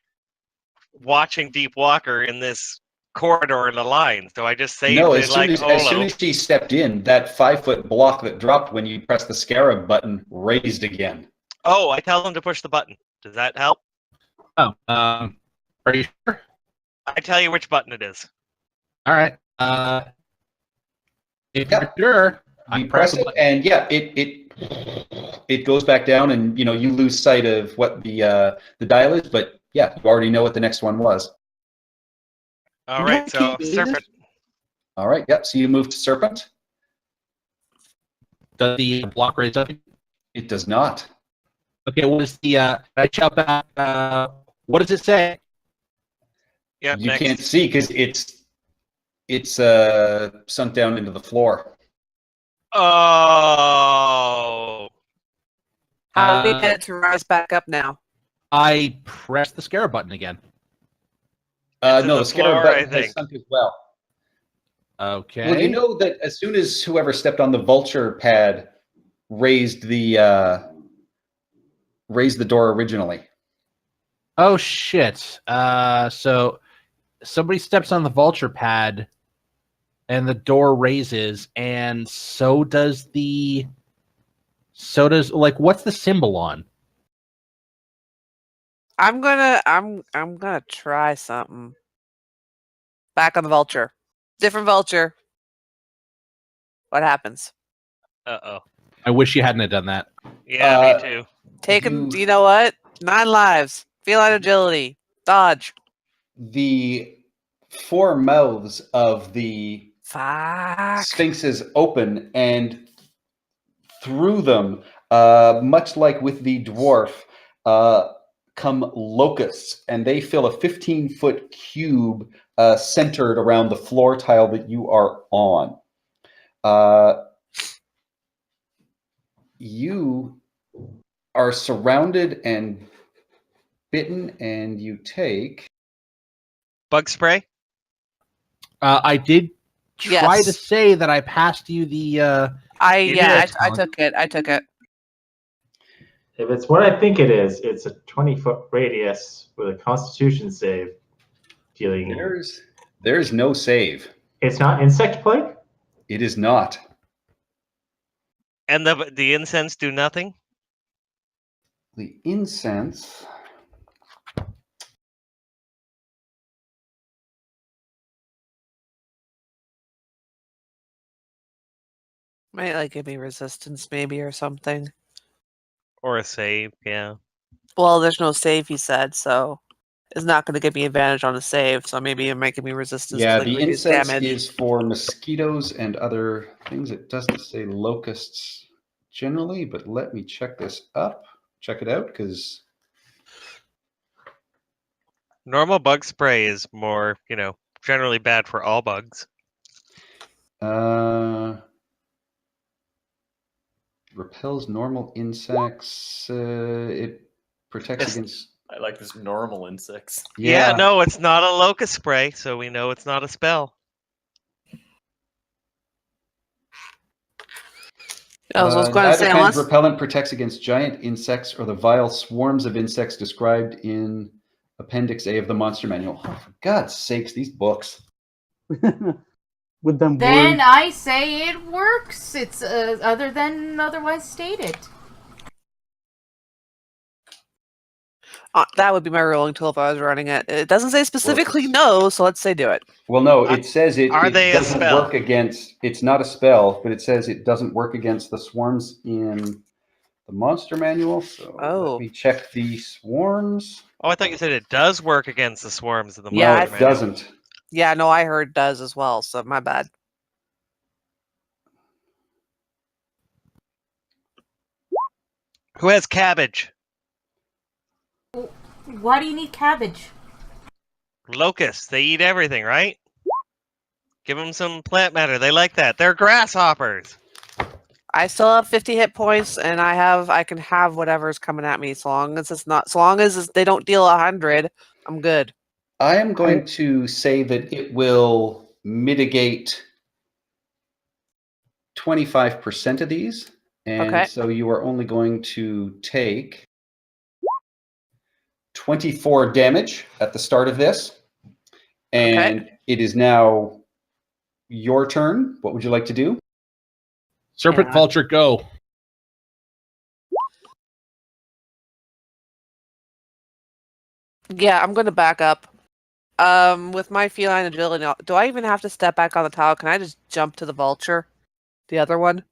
watching Deep Walker in this corridor in the line. So I just saved No, it as soon Olo. as she stepped in, that 5-foot block that dropped when you pressed the scarab button raised again. Oh, I tell them to push the button. Does that help? Oh, are you sure? I tell you which button it is. All right. If you're sure, You press it, and yeah, it goes back down, and you lose sight of what the dial is, but yeah, you already know what the next one was. All right, so serpent. All right, yep. So you move to serpent. Does the block raise up? It does not. Okay, what is the? I shout back. What does it say? Yeah, You next. can't see because it's sunk down into the floor. Oh. How do we get it to rise back up now? I press the scarab button again. No, the scarab button has sunk as well. Okay. Well, you know that as soon as whoever stepped on the vulture pad raised the door originally. Oh shit. So somebody steps on the vulture pad and the door raises, and so does what's the symbol on? I'm gonna try something. Back on the vulture. Different vulture. What happens? Uh-oh. I wish you hadn't have done that. Yeah, me too. Taking, you know what? 9 lives. Feline agility. Dodge. The 4 mouths of the Fuck. sphinxes open, and through them, much like with the dwarf, come locusts, and they fill a 15-foot cube centered around the floor tile that you are on. You are surrounded and bitten, and you take... Bug spray? I did try Yes. to say that I passed you the. I took it. I took it. If it's what I think it is, it's a 20-foot radius with a Constitution save. Dealing. There's no save. It's not insect plague? It is not. And the incense do nothing? The incense... Might give me resistance maybe or something. Or a save, yeah. Well, there's no save, he said, so it's not going to give me advantage on a save, so maybe it might give me resistance Yeah, to the reduce incense damage. is for mosquitoes and other things. It doesn't say locusts generally, but let me check this up. Check it out, because... Normal bug spray is more, generally bad for all bugs. Repels normal insects. It protects against... I like this normal insects. Yeah, no, it's not a locust spray, so we know it's not a spell. I was going to neither say, kind unless... of repellent protects against giant insects or the vile swarms of insects described in Appendix A of the Monster Manual. Oh, for God's sakes, these books. With them Then words. I say it works. It's other than otherwise stated. That would be my rolling tool if I was running it. It doesn't say specifically no, so let's say do it. Well, no, it says it they a doesn't spell? work against. It's not a spell, but it says it doesn't work against the swarms in the monster manual. So Oh. let me check the swarms. Oh, I thought you said it does work against the swarms of the Yeah, No, monster it manual. doesn't. Yeah, no, I heard does as well, so my bad. Who has cabbage? Why do you need cabbage? Locusts. They eat everything, right? Give them some plant matter. They like that. They're grasshoppers. I still have 50 hit points, and I can have whatever's coming at me, so long as they don't deal 100, I'm good. I am going to say that it will mitigate 25% of these. And Okay. so you are only going to take 24 damage at the start of this. And it is now your turn. What would you like to do? Serpent Vulture, go. Yeah, I'm going to back up. With my feline agility, do I even have to step back on the tile? Can I just jump to the vulture? The other one?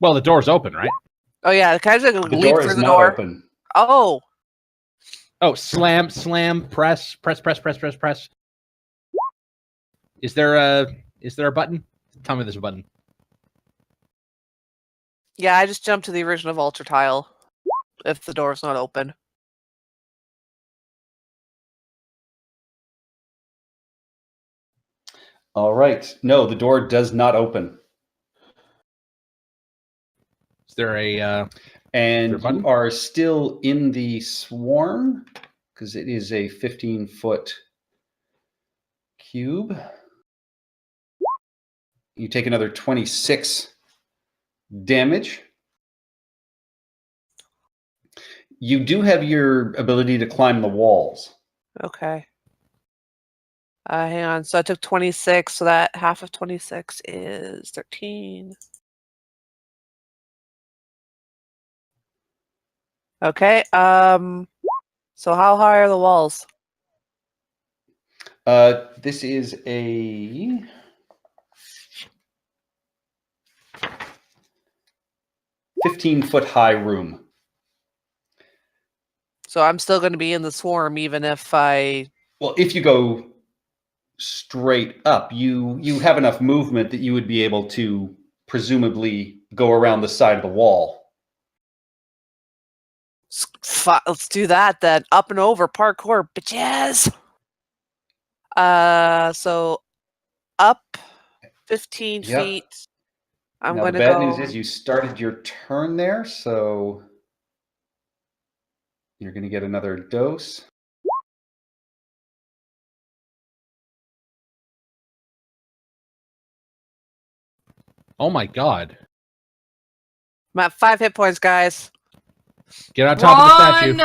Well, the door's open, right? Oh yeah, can I just The leap door through is the not door? open. Oh, Oh, slam, press. Is there a button? Tell me there's a button. yeah, I just jumped to the original vulture tile. If the door's not open. All right. No, the door does not open. Is there a And button? you are still in the swarm because it is a 15-foot cube. You take another 26 damage. You do have your ability to climb the walls. Okay. Hang on. So I took 26, so that half of 26 is 13. Okay. So how high are the walls? This is a 15-foot high room. So I'm still going to be in the swarm, even if I. Well, if you go straight up, you have enough movement that you would be able to presumably go around the side of the wall. Let's do that then. Up and over parkour, bitches. So up 15 Yep. feet. I'm Now, going the to bad go. news is you started your turn there, so you're going to get another dose. Oh my god. I'm at 5 hit points, guys. Get on top of the statue.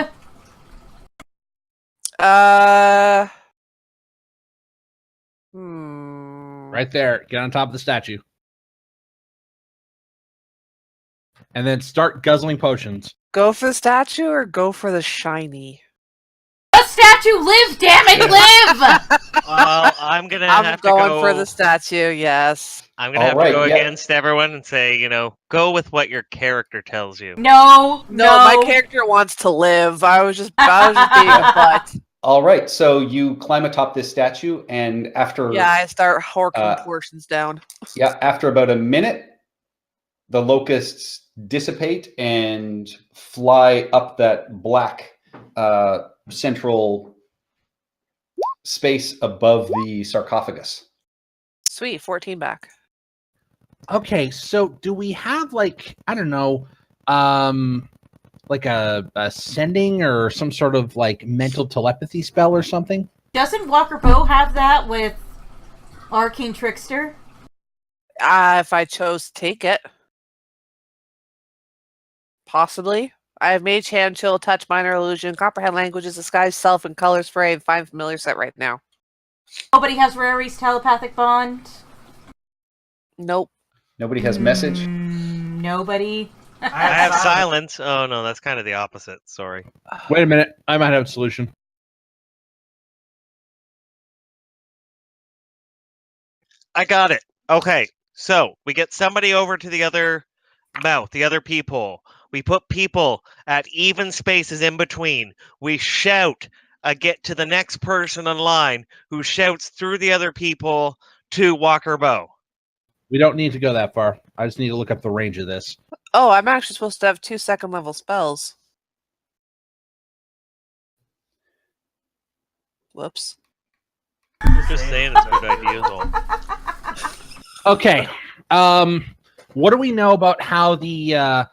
Run! Right there. Get on top of the statue. And then start guzzling potions. Go for the statue or go for the shiny? The statue live, damn it, live! Well, I'm gonna I'm have to going go. for the statue, yes. I'm gonna have to go against everyone and say, go with what your character tells you. No, my character wants to live. I was just being a butt. All right, so you climb atop this statue, and after I start horking portions down. Yeah, after about a minute, the locusts dissipate and fly up that black central space above the sarcophagus. Sweet, 14 back. Okay, so do we have like, I don't know, like a sending or some sort of like mental telepathy spell or something? Doesn't Walker Bow have that with Arcane Trickster? If I chose to take it. Possibly. I have Mage Hand, Chill, Touch, Minor Illusion, Comprehend Languages, Disguise Self, and Color Spray, and Find Familiar set right now. Nobody has Rary's Telepathic Bond? Nope. Nobody has message? Nobody. I have silence. Oh no, that's kind of the opposite. Sorry. Wait a minute. I might have a solution. I got it. Okay, so we get somebody over to the other mouth, the other peephole. We put people at even spaces in between. We shout get to the next person in line who shouts through the other people to Walker Bow. We don't need to go that far. I just need to look up the range of this. Oh, I'm actually supposed to have 2 second-level spells. Whoops. We're just saying it's a good idea, though. Okay. What do we know about how the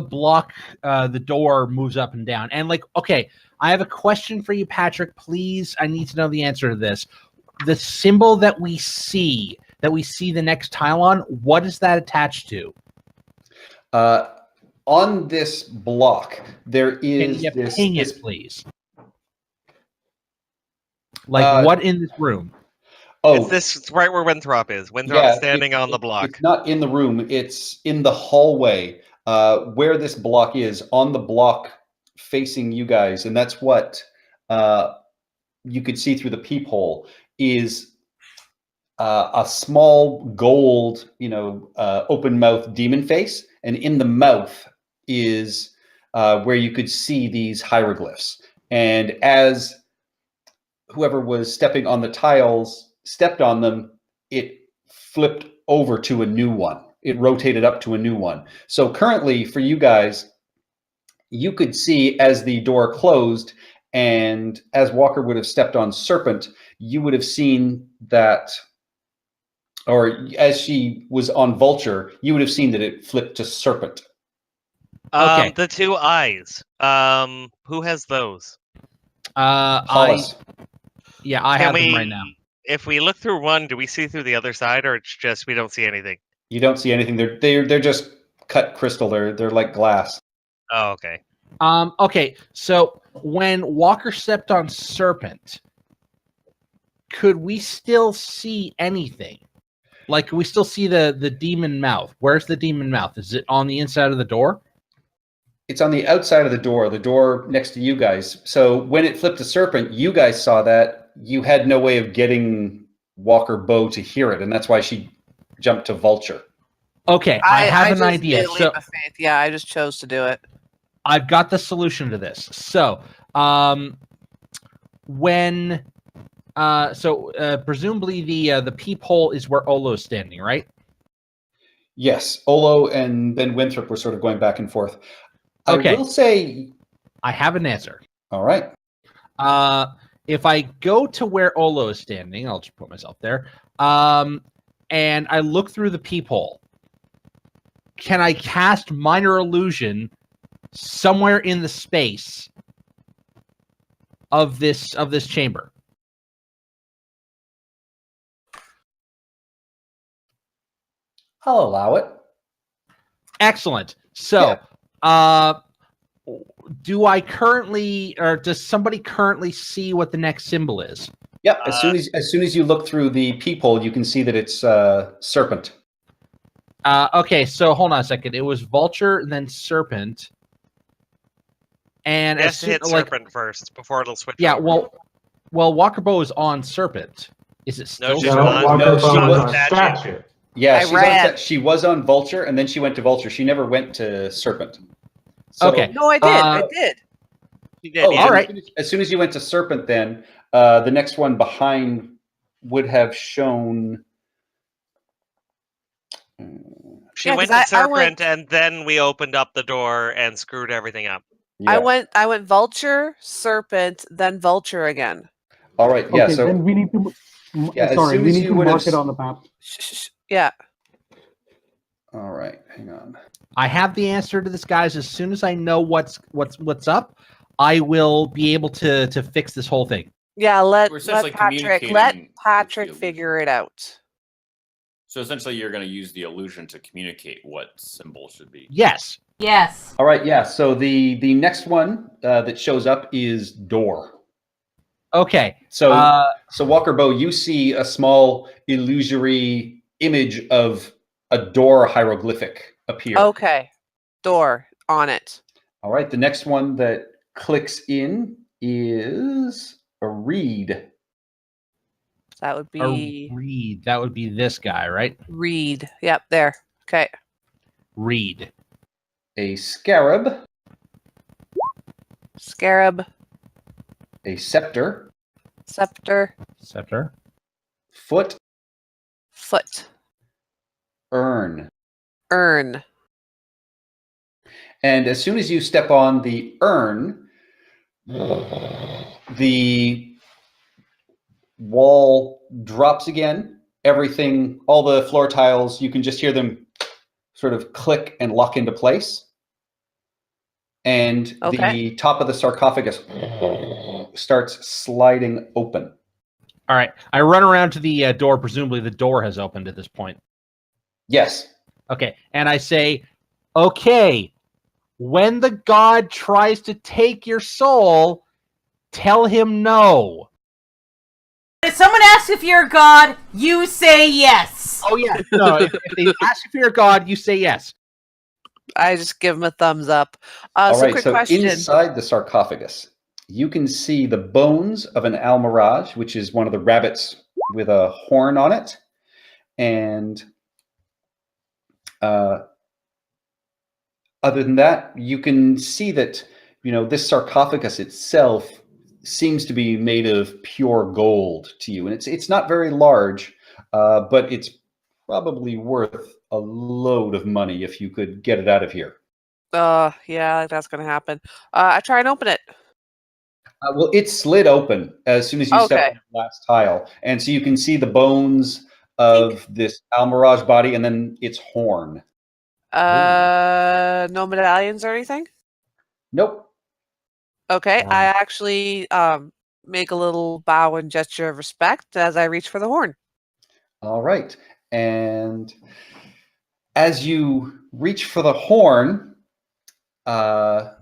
block the door moves up and down? And like, okay, I have a question for you, Patrick. Please, I need to know the answer to this. The symbol that we see the next tile on, what is that attached to? On this block, there Can is you this. ping this it, please? Like what in this room? It's this right where Winthrop is. Winthrop's standing on the block. It's not in the room. It's in the hallway where this block is, on the block facing you guys. And that's what you could see through the peephole is a small gold, open mouth demon face. And in the mouth is where you could see these hieroglyphs. And as whoever was stepping on the tiles stepped on them, it flipped over to a new one. It rotated up to a new one. So currently for you guys, you could see as the door closed and as Walker would have stepped on Serpent, you would have seen that, or as she was on Vulture, you would have seen that it flipped to Serpent. Okay. The 2 eyes. Who has those? Hollis. I have them right now. If we look through one, do we see through the other side, or it's just we don't see anything? You don't see anything. They're just cut crystal. They're like glass. Oh, okay. Okay, so when Walker stepped on Serpent, could we still see anything? Like, we still see the demon mouth. Where's the demon mouth? Is it on the inside of the door? It's on the outside of the door next to you guys. So when it flipped to Serpent, you guys saw that. You had no way of getting Walker Bow to hear it, and that's why she jumped to Vulture. Okay, I have an idea. Did leap of faith. Yeah, I just chose to do it. I've got the solution to this. So, presumably the peephole is where Olo's standing, right? Yes, Olo and then Winthrop were sort of going back and forth. Okay. I will say, I have an answer. All right. If I go to where Olo is standing, I'll just put myself there, and I look through the peephole, can I cast Minor Illusion somewhere in the space of this chamber? I'll allow it. Excellent. So, do I currently, or does somebody currently see what the next symbol is? Yeah, as soon as you look through the peephole, you can see that it's Serpent. Okay, so hold on a second. It was Vulture, then Serpent, and as soon hit Serpent first before it'll switch. Yeah, over. well, Walker Bow is on Serpent. Is it still? No, she's Walker no, Bow she is was on statue. Yeah, she was on Vulture, and then she went to Vulture. She never went to Serpent. So, Okay. No, I did. I did. She did. all right. As soon as you went to Serpent, then the next one behind would have shown. She went to Serpent, and then we opened up the door and screwed everything up. Yeah. I went Vulture, Serpent, then Vulture again. All right. Yeah. Okay, So then we need to. Yeah, as sorry, soon we as need you to would mark have it on the map. Yeah. all right. Hang on. I have the answer to this, guys. As soon as I know what's up, I will be able to fix this whole thing. Yeah, We're let essentially Patrick communicating with the figure it out. So essentially, you're going to use the illusion to communicate what symbol should be. Yes. Yes. All right. Yeah. So the next one that shows up is door. Okay. So so Walker Bow, you see a small illusory image of a door hieroglyphic appear. Okay. door on it. All right. The next one that clicks in is a reed. That would A be reed. That would be this guy, right? reed. Yep, there. Okay. Reed. A scarab. Scarab, A scepter. scepter, Scepter. Foot. foot, Urn. urn. And as soon as you step on the urn, the wall drops again. Everything, all the floor tiles, you can just hear them sort of click and lock into place. And Okay. the top of the sarcophagus starts sliding open. All right. I run around to the door. Presumably the door has opened at this point. Yes. Okay. And I say, okay, when the god tries to take your soul, tell him no. If someone asks if you're a god, you say yes. Oh, yeah. No, if they ask if you're a god, you say yes. I just give him a thumbs up. All So right. quick So question. inside the sarcophagus, you can see the bones of an almirage, which is one of the rabbits with a horn on it. And other than that, you can see that, this sarcophagus itself seems to be made of pure gold to you. And it's not very large, but it's probably worth a load of money if you could get it out of here. Yeah, that's gonna happen. I try and open it. Well, it slid open as soon as you step Okay. on the last tile. And so you can see the bones of this almirage body and then its horn. No medallions or anything? Nope. Okay. Wow. I actually make a little bow and gesture of respect as I reach for the horn. All right. And as you reach for the horn, can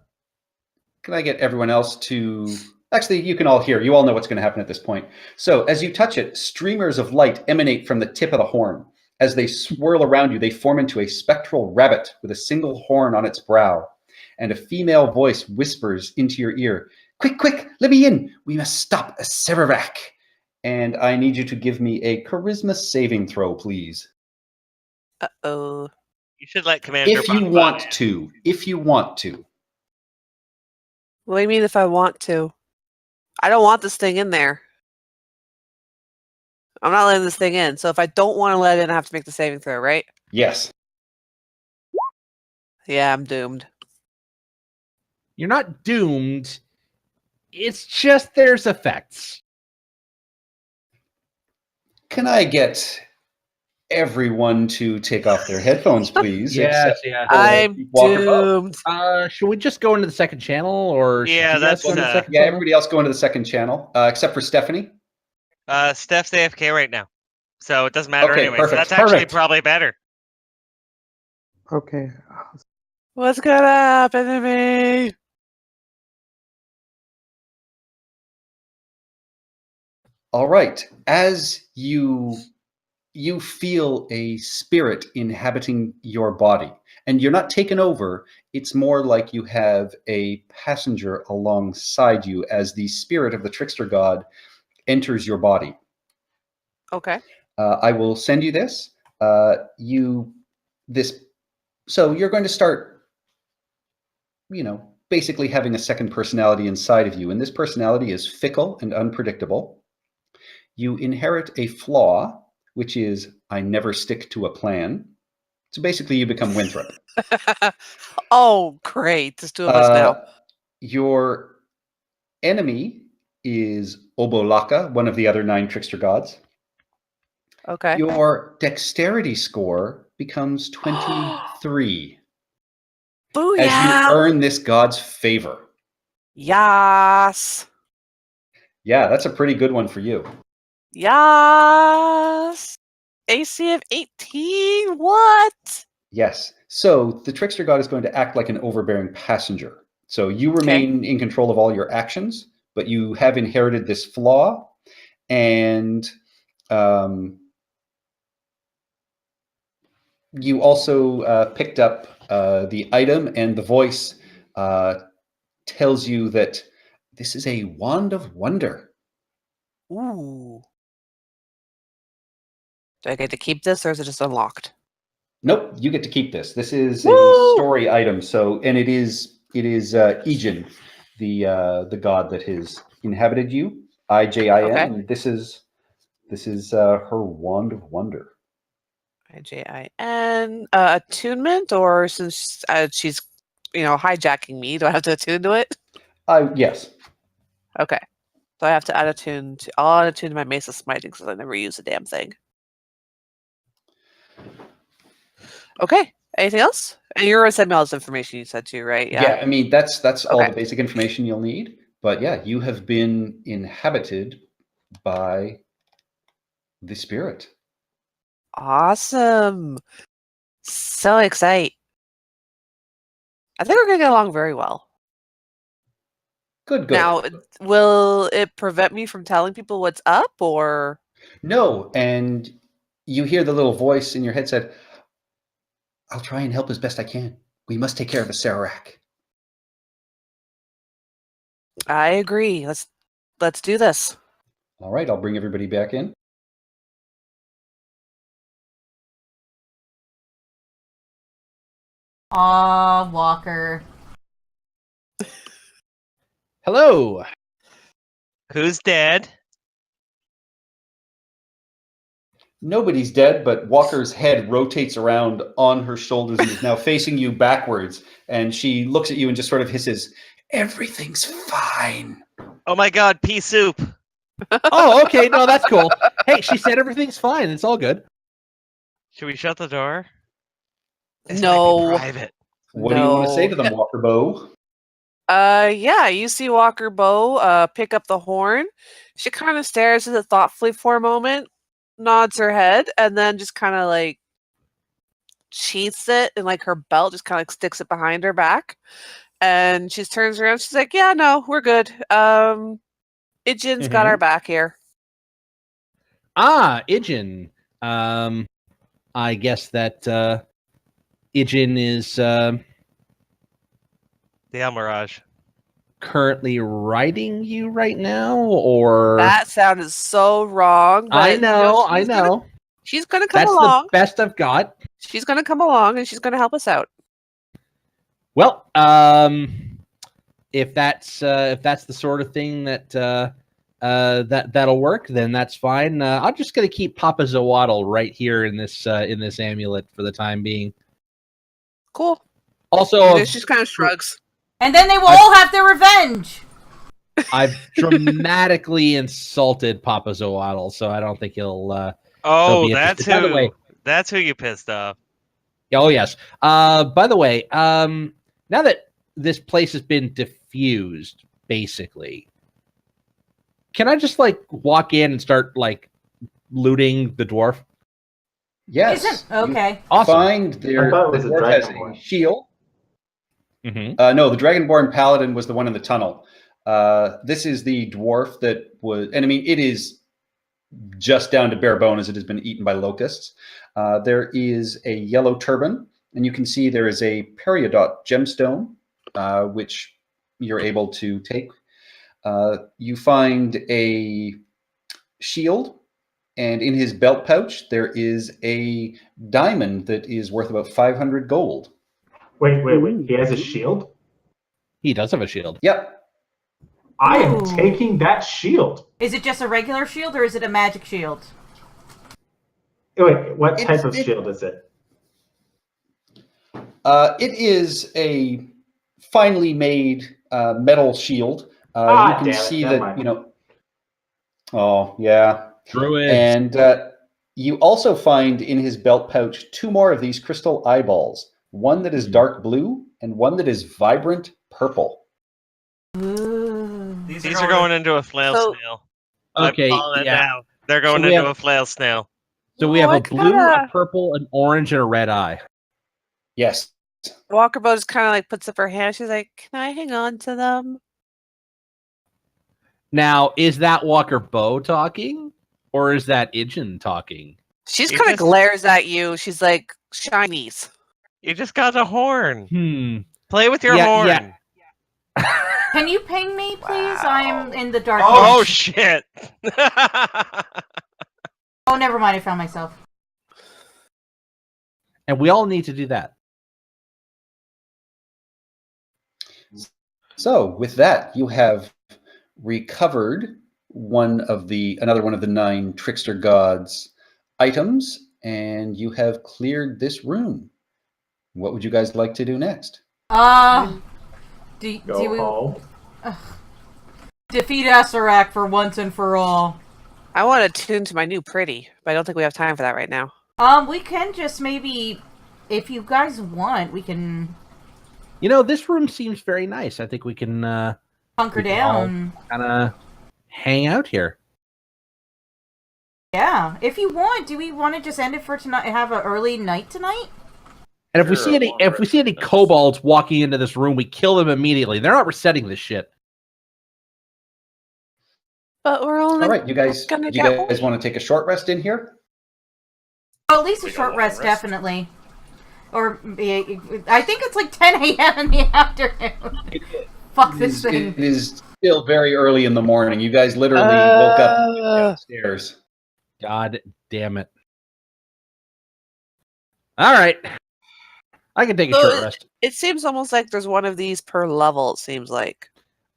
I get everyone else to... Actually, you can all hear. You all know what's going to happen at this point. So as you touch it, streamers of light emanate from the tip of the horn. As they swirl around you, they form into a spectral rabbit with a single horn on its brow. And a female voice whispers into your ear, "Quick, quick, let me in. We must stop a Severak." And I need you to give me a charisma saving throw, please. Uh-oh. You should let Commander If you Buck want in. to. If you want to. What do you mean if I want to? I don't want this thing in there. I'm not letting this thing in. So if I don't want to let it in, I have to make the saving throw, right? Yes. Yeah, I'm doomed. You're not doomed. It's just there's effects. Can I get everyone to take off their headphones, please? Yes, except yeah. for I'm Walker Bow. doomed. Should we just go into the second channel, or should Yeah, you guys that's, go into the second Yeah, channel? everybody else go into the second channel, except for Stephanie. Steph's AFK right now, so it doesn't matter Okay, anyway. So perfect, that's actually perfect. probably better. Okay. What's gonna happen to me? All right. As you feel a spirit inhabiting your body, and you're not taken over. It's more like you have a passenger alongside you as the spirit of the trickster god enters your body. Okay. I will send you this. So you're going to start, basically having a second personality inside of you, and this personality is fickle and unpredictable. You inherit a flaw, which is I never stick to a plan. So basically, you become Winthrop. Oh, great. There's two of us now. Your enemy is Obolaka, one of the other 9 trickster gods. Okay. Your dexterity score becomes 23 Booyah! as you earn this god's favor. Yes. Yeah, that's a pretty good one for you. Yes. AC of 18. What? Yes. So the trickster god is going to act like an overbearing passenger. So you remain in control of all your actions, but you have inherited this flaw, and You also picked up the item, and the voice tells you that this is a wand of wonder. Ooh. Do I get to keep this, or is it just unlocked? Nope, you get to keep this. This is a Woo! story item. So, and it is Ijin, the god that has inhabited you, Ijin, Okay. and this is her wand of wonder. IJIN. Attunement, or since she's, hijacking me, do I have to attune to it? Yes. Okay. So I have to I'll add attune to my Mace of Smiting because I never use the damn thing. Okay. Anything else? And you're gonna send me all this information you said too, right? Yeah, I mean that's all Okay. the basic information you'll need. But yeah, you have been inhabited by the spirit. Awesome. So excited. I think we're gonna get along very well. Good. Now, will it prevent me from telling people what's up, or? No, and you hear the little voice in your head said, "I'll try and help as best I can. We must take care of the Sararak." I agree. Let's do this. All right, I'll bring everybody back in. Aw, Walker. Hello. Who's dead? Nobody's dead, but Walker's head rotates around on her shoulders and is now facing you backwards. And she looks at you and just sort of hisses, "Everything's fine." Oh my god, pea soup. Oh, okay. No, that's cool. Hey, she said everything's fine. It's all good. Should we shut the door? This No. might be private. What do you want to say No. to them, Walker Bow? Yeah, you see Walker Bow pick up the horn. She kind of stares at it thoughtfully for a moment, nods her head, and then just kind of like sheaths it in like her belt, just kind of sticks it behind her back. And she turns around, she's like, "Yeah, no, we're good. Ijin's got our back here." Ah, Ijin. I guess that Ijin is The Almirage. currently riding you right now, or That sounded so wrong. But, I know. She's gonna come That's along. the best I've got. She's gonna come along, and she's gonna help us out. Well, if that's the sort of thing that'll work, then that's fine. I'm just gonna keep Papa Zowaddle right here in this amulet for the time being. Cool. Also, She just kind of shrugs. And then they will all have their revenge. I've dramatically insulted Papa Zowaddle, so I don't think he'll. Oh, be that's interested. By the who. way- That's who you pissed off. Oh yes. By the way, now that this place has been diffused, basically, can I just like walk in and start like looting the dwarf? Yes. Isn't okay. Awesome. Find their I thought it was the a dwarf has a dragonborn. shield. Mm-hmm. No, the Dragonborn Paladin was the one in the tunnel. This is the dwarf that was, and I mean, it is just down to bare bone as it has been eaten by locusts. There is a yellow turban, and you can see there is a peridot gemstone, which you're able to take. You find a shield, and in his belt pouch, there is a diamond that is worth about 500 gold. Wait. He has a shield? He does have a shield. Yep. I am Ooh. taking that shield. Is it just a regular shield or is it a magic shield? Wait, what type of It- shield is it? It is a finely made metal shield. You can damn it, see never that, mind. Oh, yeah. Druid. And you also find in his belt pouch 2 more of these crystal eyeballs. One that is dark blue and one that is vibrant purple. Ooh. These are going into a flail So- snail. Okay, I'm calling it yeah. now. They're going So we into have- a flail snail. So we have Oh, a I blue, kinda- a purple, an orange, and a red eye. Yes. Walker Bow just kind of like puts up her hand. She's like, "Can I hang on to them?" Now, is that Walker Bow talking, or is that Ijin talking? She's You kind of just- glares at you. She's like, shinies. You just got a horn. Play with your Yeah, horn. yeah. Can you ping me, please? Wow. I'm in the dark. Oh shit! Oh, never mind. I found myself. And we all need to do that. So with that, you have recovered another one of the 9 trickster gods items, and you have cleared this room. What would you guys like to do next? Do Go we home. defeat Asarak for once and for all? I want to tune to my new pretty, but I don't think we have time for that right now. We can just maybe, if you guys want, we can You know, this room seems very nice. I think we can hunker down. kind of hang out here. Yeah, if you want, do we want to just end it for tonight? Have an early night tonight? And if we Sure, see any, whatever. if we see any That's- kobolds walking into this room, we kill them immediately. They're not resetting this shit. But we're only All right, you guys gonna get want to take a short rest in here? Oh, at least a Like a short long rest, rest? definitely. Or I think it's like 10 a.m. in the afternoon. Fuck this thing. It is still very early in the morning. You guys literally woke up downstairs. God damn it. All right. I can take a short rest. It seems almost like there's one of these per level, it seems like.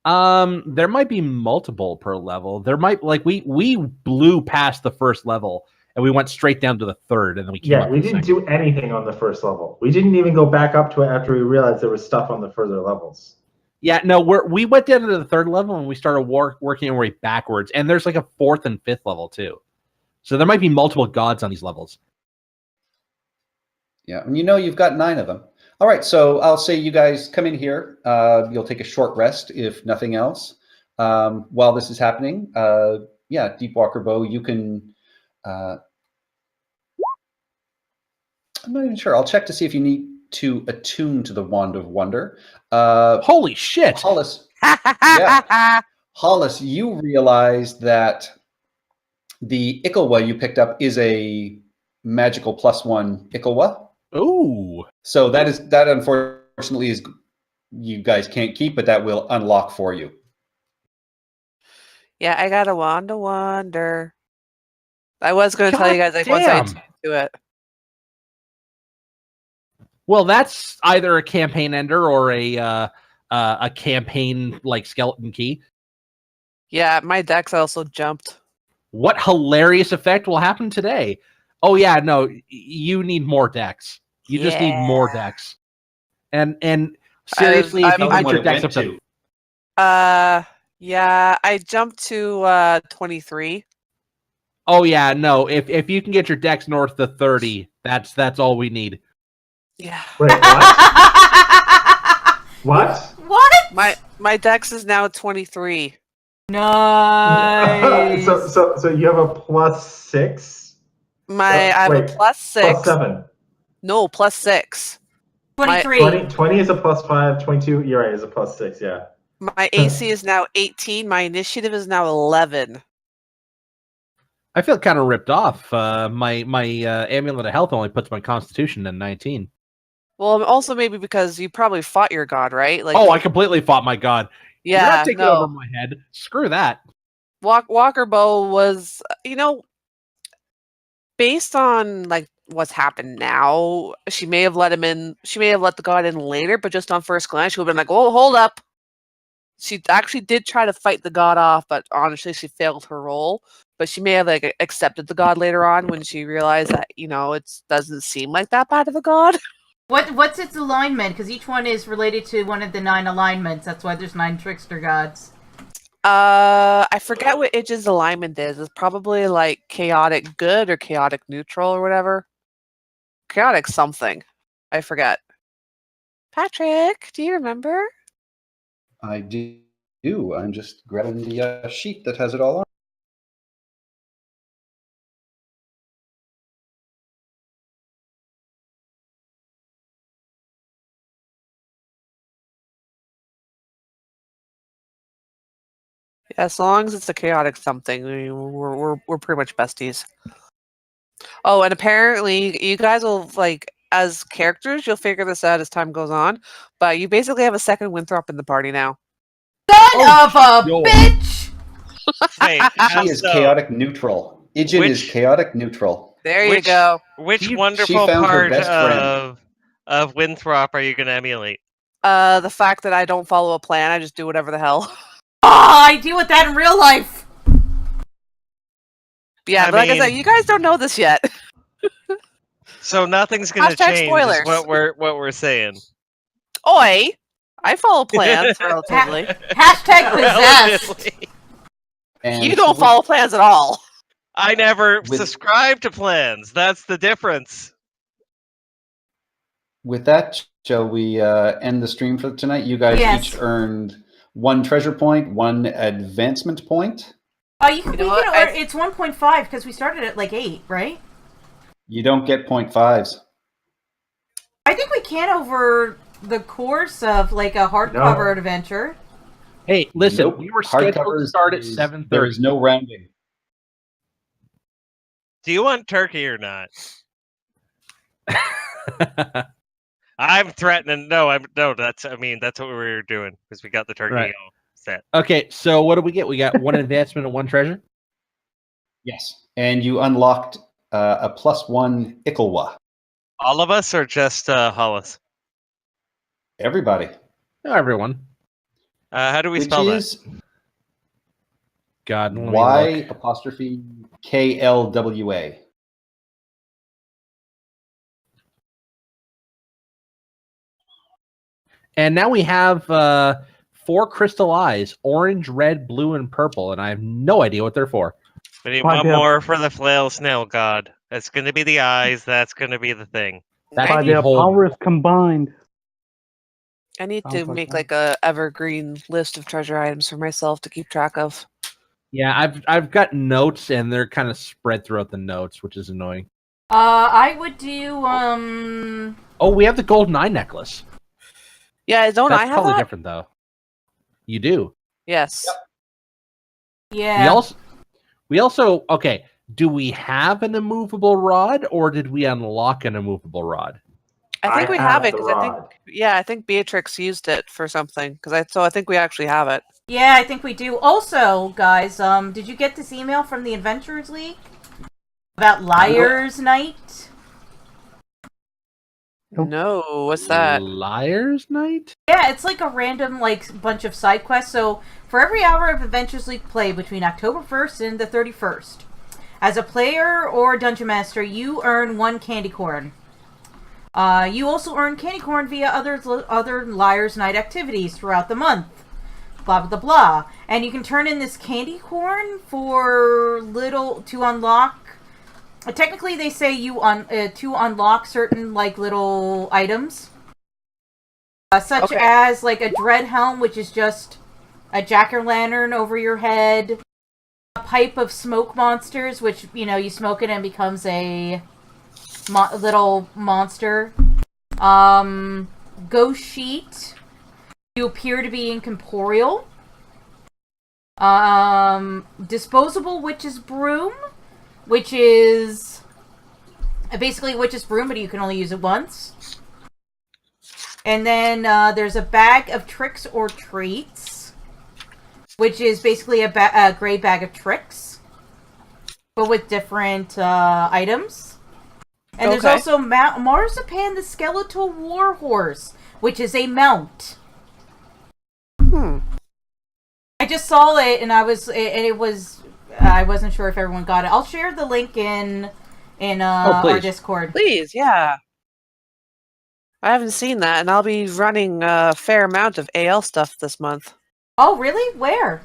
There might be multiple per level. There might, like, we blew past the first level and we went straight down to the third, and then we came Yeah, up we to the didn't second. do anything on the first level. We didn't even go back up to it after we realized there was stuff on the further levels. Yeah, no, we went down to the third level and we started working our way backwards. And there's like a fourth and fifth level too. So there might be multiple gods on these levels. Yeah, and you know you've got 9 of them. All right, so I'll say you guys come in here. You'll take a short rest, if nothing else. While this is happening, yeah, Deepwalker Bow, you can... I'm not even sure. I'll check to see if you need to attune to the Wand of Wonder. Holy shit! Hollis, yeah. Hollis, you realize that the Ikalwa you picked up is a magical +1 Ikalwa. Ooh. So that unfortunately is you guys can't keep, but that will unlock for you. Yeah, I got a wand to wander. I was going to tell you guys like once I damn. do it. Well, that's either a campaign ender or a campaign like skeleton key. Yeah, my dex also jumped. What hilarious effect will happen today? Oh yeah, no, you need more decks. You just need more decks. And seriously, if you I'm- get your decks up to Yeah, I jumped to 23. oh yeah, no, if you can get your decks north to 30, that's all we need. Yeah. Wait, what? what? What? My dex is now 23. Nice. So you have a +6? I have a wait, +6. +7. No, +6. 23. 20 is a +5. 22, you're right, is a +6. Yeah. My AC is now 18. My initiative is now 11. I feel kind of ripped off. My amulet of health only puts my constitution at 19. Well, also maybe because you probably fought your god, right? Like, Oh, I completely fought my god. You're yeah, not taking over my head. Screw that. Walker Bow was, based on like what's happened now, she may have let him in. She may have let the god in later, but just on first glance, she would have been like, "Oh, hold up." She actually did try to fight the god off, but honestly, she failed her role. But she may have like accepted the god later on when she realized that it doesn't seem like that bad of a god. What's its alignment? Because each one is related to one of the 9 alignments. That's why there's 9 trickster gods. I forget what Idge's alignment is. It's probably like chaotic good or chaotic neutral or whatever. Chaotic something. I forget. Patrick, do you remember? I do. I'm just grabbing the sheet that has it all on. As long as it's a chaotic something, we're pretty much besties. Oh, and apparently you guys will like as characters. You'll figure this out as time goes on. But you basically have a second Winthrop in the party now. Son of a yo. bitch! Wait, She is so chaotic neutral. Ijin is Which- chaotic neutral. There you Which- go. which She wonderful found her part best friend. of Winthrop are you going to emulate? The fact that I don't follow a plan, I just do whatever the hell. I deal with that in real life. Yeah, I but like I said, mean- you guys don't know this yet. So nothing's going to Hashtag change. spoilers. Is what we're saying. Oi! I follow plans relatively. Hashtag possessed. Relatively. And You don't follow plans at all. I never With- subscribe to plans. That's the difference. With that, shall we end the stream for tonight? You guys Yes. each earned 1 treasure point, 1 advancement point. You can, You know we what? can, it's 1.5 because we started at like 8, right? You don't get 0.5s. I think we can over the course of like a hardcover adventure. Hey, listen, Nope. we were scheduled to Hardcover start at is- 7:30. There is no rounding. Do you want turkey or not? I'm threatening. No, that's what we were doing because we got the turkey Right. all set. Okay, so what do we get? We got 1 advancement and 1 treasure. Yes. And you unlocked a +1 Ikalwa. All of us or just Hollis? Everybody. Oh, everyone. How do we Which spell that? is God, let me Y look. KLWA. And now we have 4 crystal eyes: orange, red, blue, and purple. And I have no idea what they're for. We need Why one they have- more for the flail snail god. That's going to be the eyes. That's going to be the thing. That's By the their whole- powers combined. I need Sounds to like make that. like a evergreen list of treasure items for myself to keep track of. Yeah, I've got notes, and they're kind of spread throughout the notes, which is annoying. I would do Oh, we have the golden eye necklace. Yeah, don't That's I have totally that? different, though. You do. Yes. yeah. We also okay. Do we have an immovable rod, or did we unlock an immovable rod? I think I we have have it the because rod. I think Beatrix used it for something so I think we actually have it. Yeah, I think we do. Also, guys, did you get this email from the Adventurers League about Liars Night? Nope. No, what's that? Liar's Night? Yeah, it's like a random bunch of side quests. So, for every hour of Adventures League play between October 1st and the 31st, as a player or dungeon master, you earn 1 candy corn. You also earn candy corn via other Liars Night activities throughout the month. Blah, blah, blah. And you can turn in this candy corn to unlock. Technically, they say to unlock certain little items, such Okay. as a dread helm, which is just a jack-o'-lantern over your head, a pipe of smoke monsters, which you smoke it and it becomes a little monster. Ghost sheet. You appear to be incorporeal. Disposable witch's broom, which is basically a witch's broom, but you can only use it once. And then there's a bag of tricks or treats, which is basically a gray bag of tricks, but with different items. And there's Okay. also Marzipan the Skeletal Warhorse, which is a mount. I just saw it, and I wasn't sure if everyone got it. I'll share the link in our please. Discord. Please, yeah. I haven't seen that, and I'll be running a fair amount of AL stuff this month. Oh, really? Where?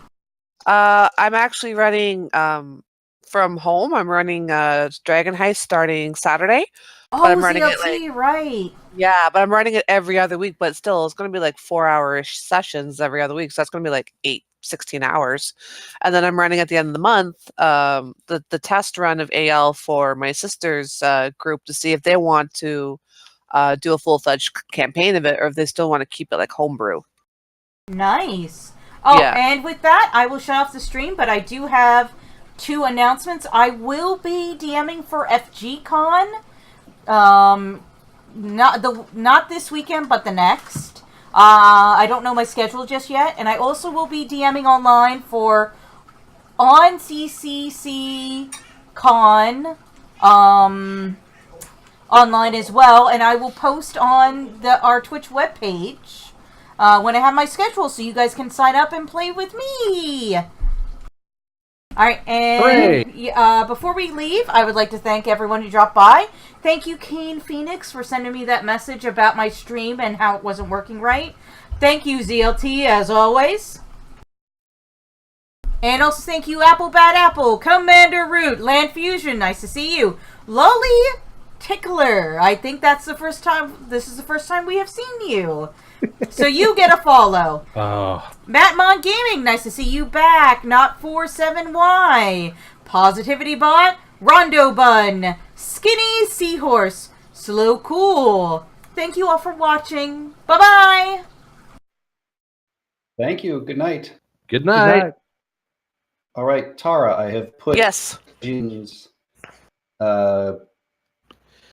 I'm actually running from home. I'm running Dragon Heist starting Saturday. Oh, I'm running it, ZLT, right. Yeah, but I'm running it every other week, but still, it's going to be 4-hour-ish sessions every other week. So that's going to be 16 hours. And then I'm running at the end of the month the test run of AL for my sister's group to see if they want to do a full-fledged campaign of it or if they still want to keep it homebrew. Nice. Oh, Yeah. and with that, I will shut off the stream, but I do have 2 announcements. I will be DMing for FGCon. not this weekend, but the next. I don't know my schedule just yet, and I also will be DMing online for on CCC Con online as well, and I will post on our Twitch webpage when I have my schedule, so you guys can sign up and play with me. All right, and before we leave, I would like to thank everyone who dropped by. Thank you, Kane Phoenix, for sending me that message about my stream and how it wasn't working right. Thank you, ZLT, as always. And also thank you, Apple Bad Apple, Commander Root, Land Fusion, nice to see you. Lolly Tickler, I think that's the first time, this is the first time we have seen you. So you get a follow. Oh. Mattmon Gaming, nice to see you back. Not47Y. Positivity Bot, Rondo Bun, Skinny Seahorse, Slow Cool. Thank you all for watching. Bye-bye. Thank you. Good night. Good night. All right, Tara, I have put Yes. Jin's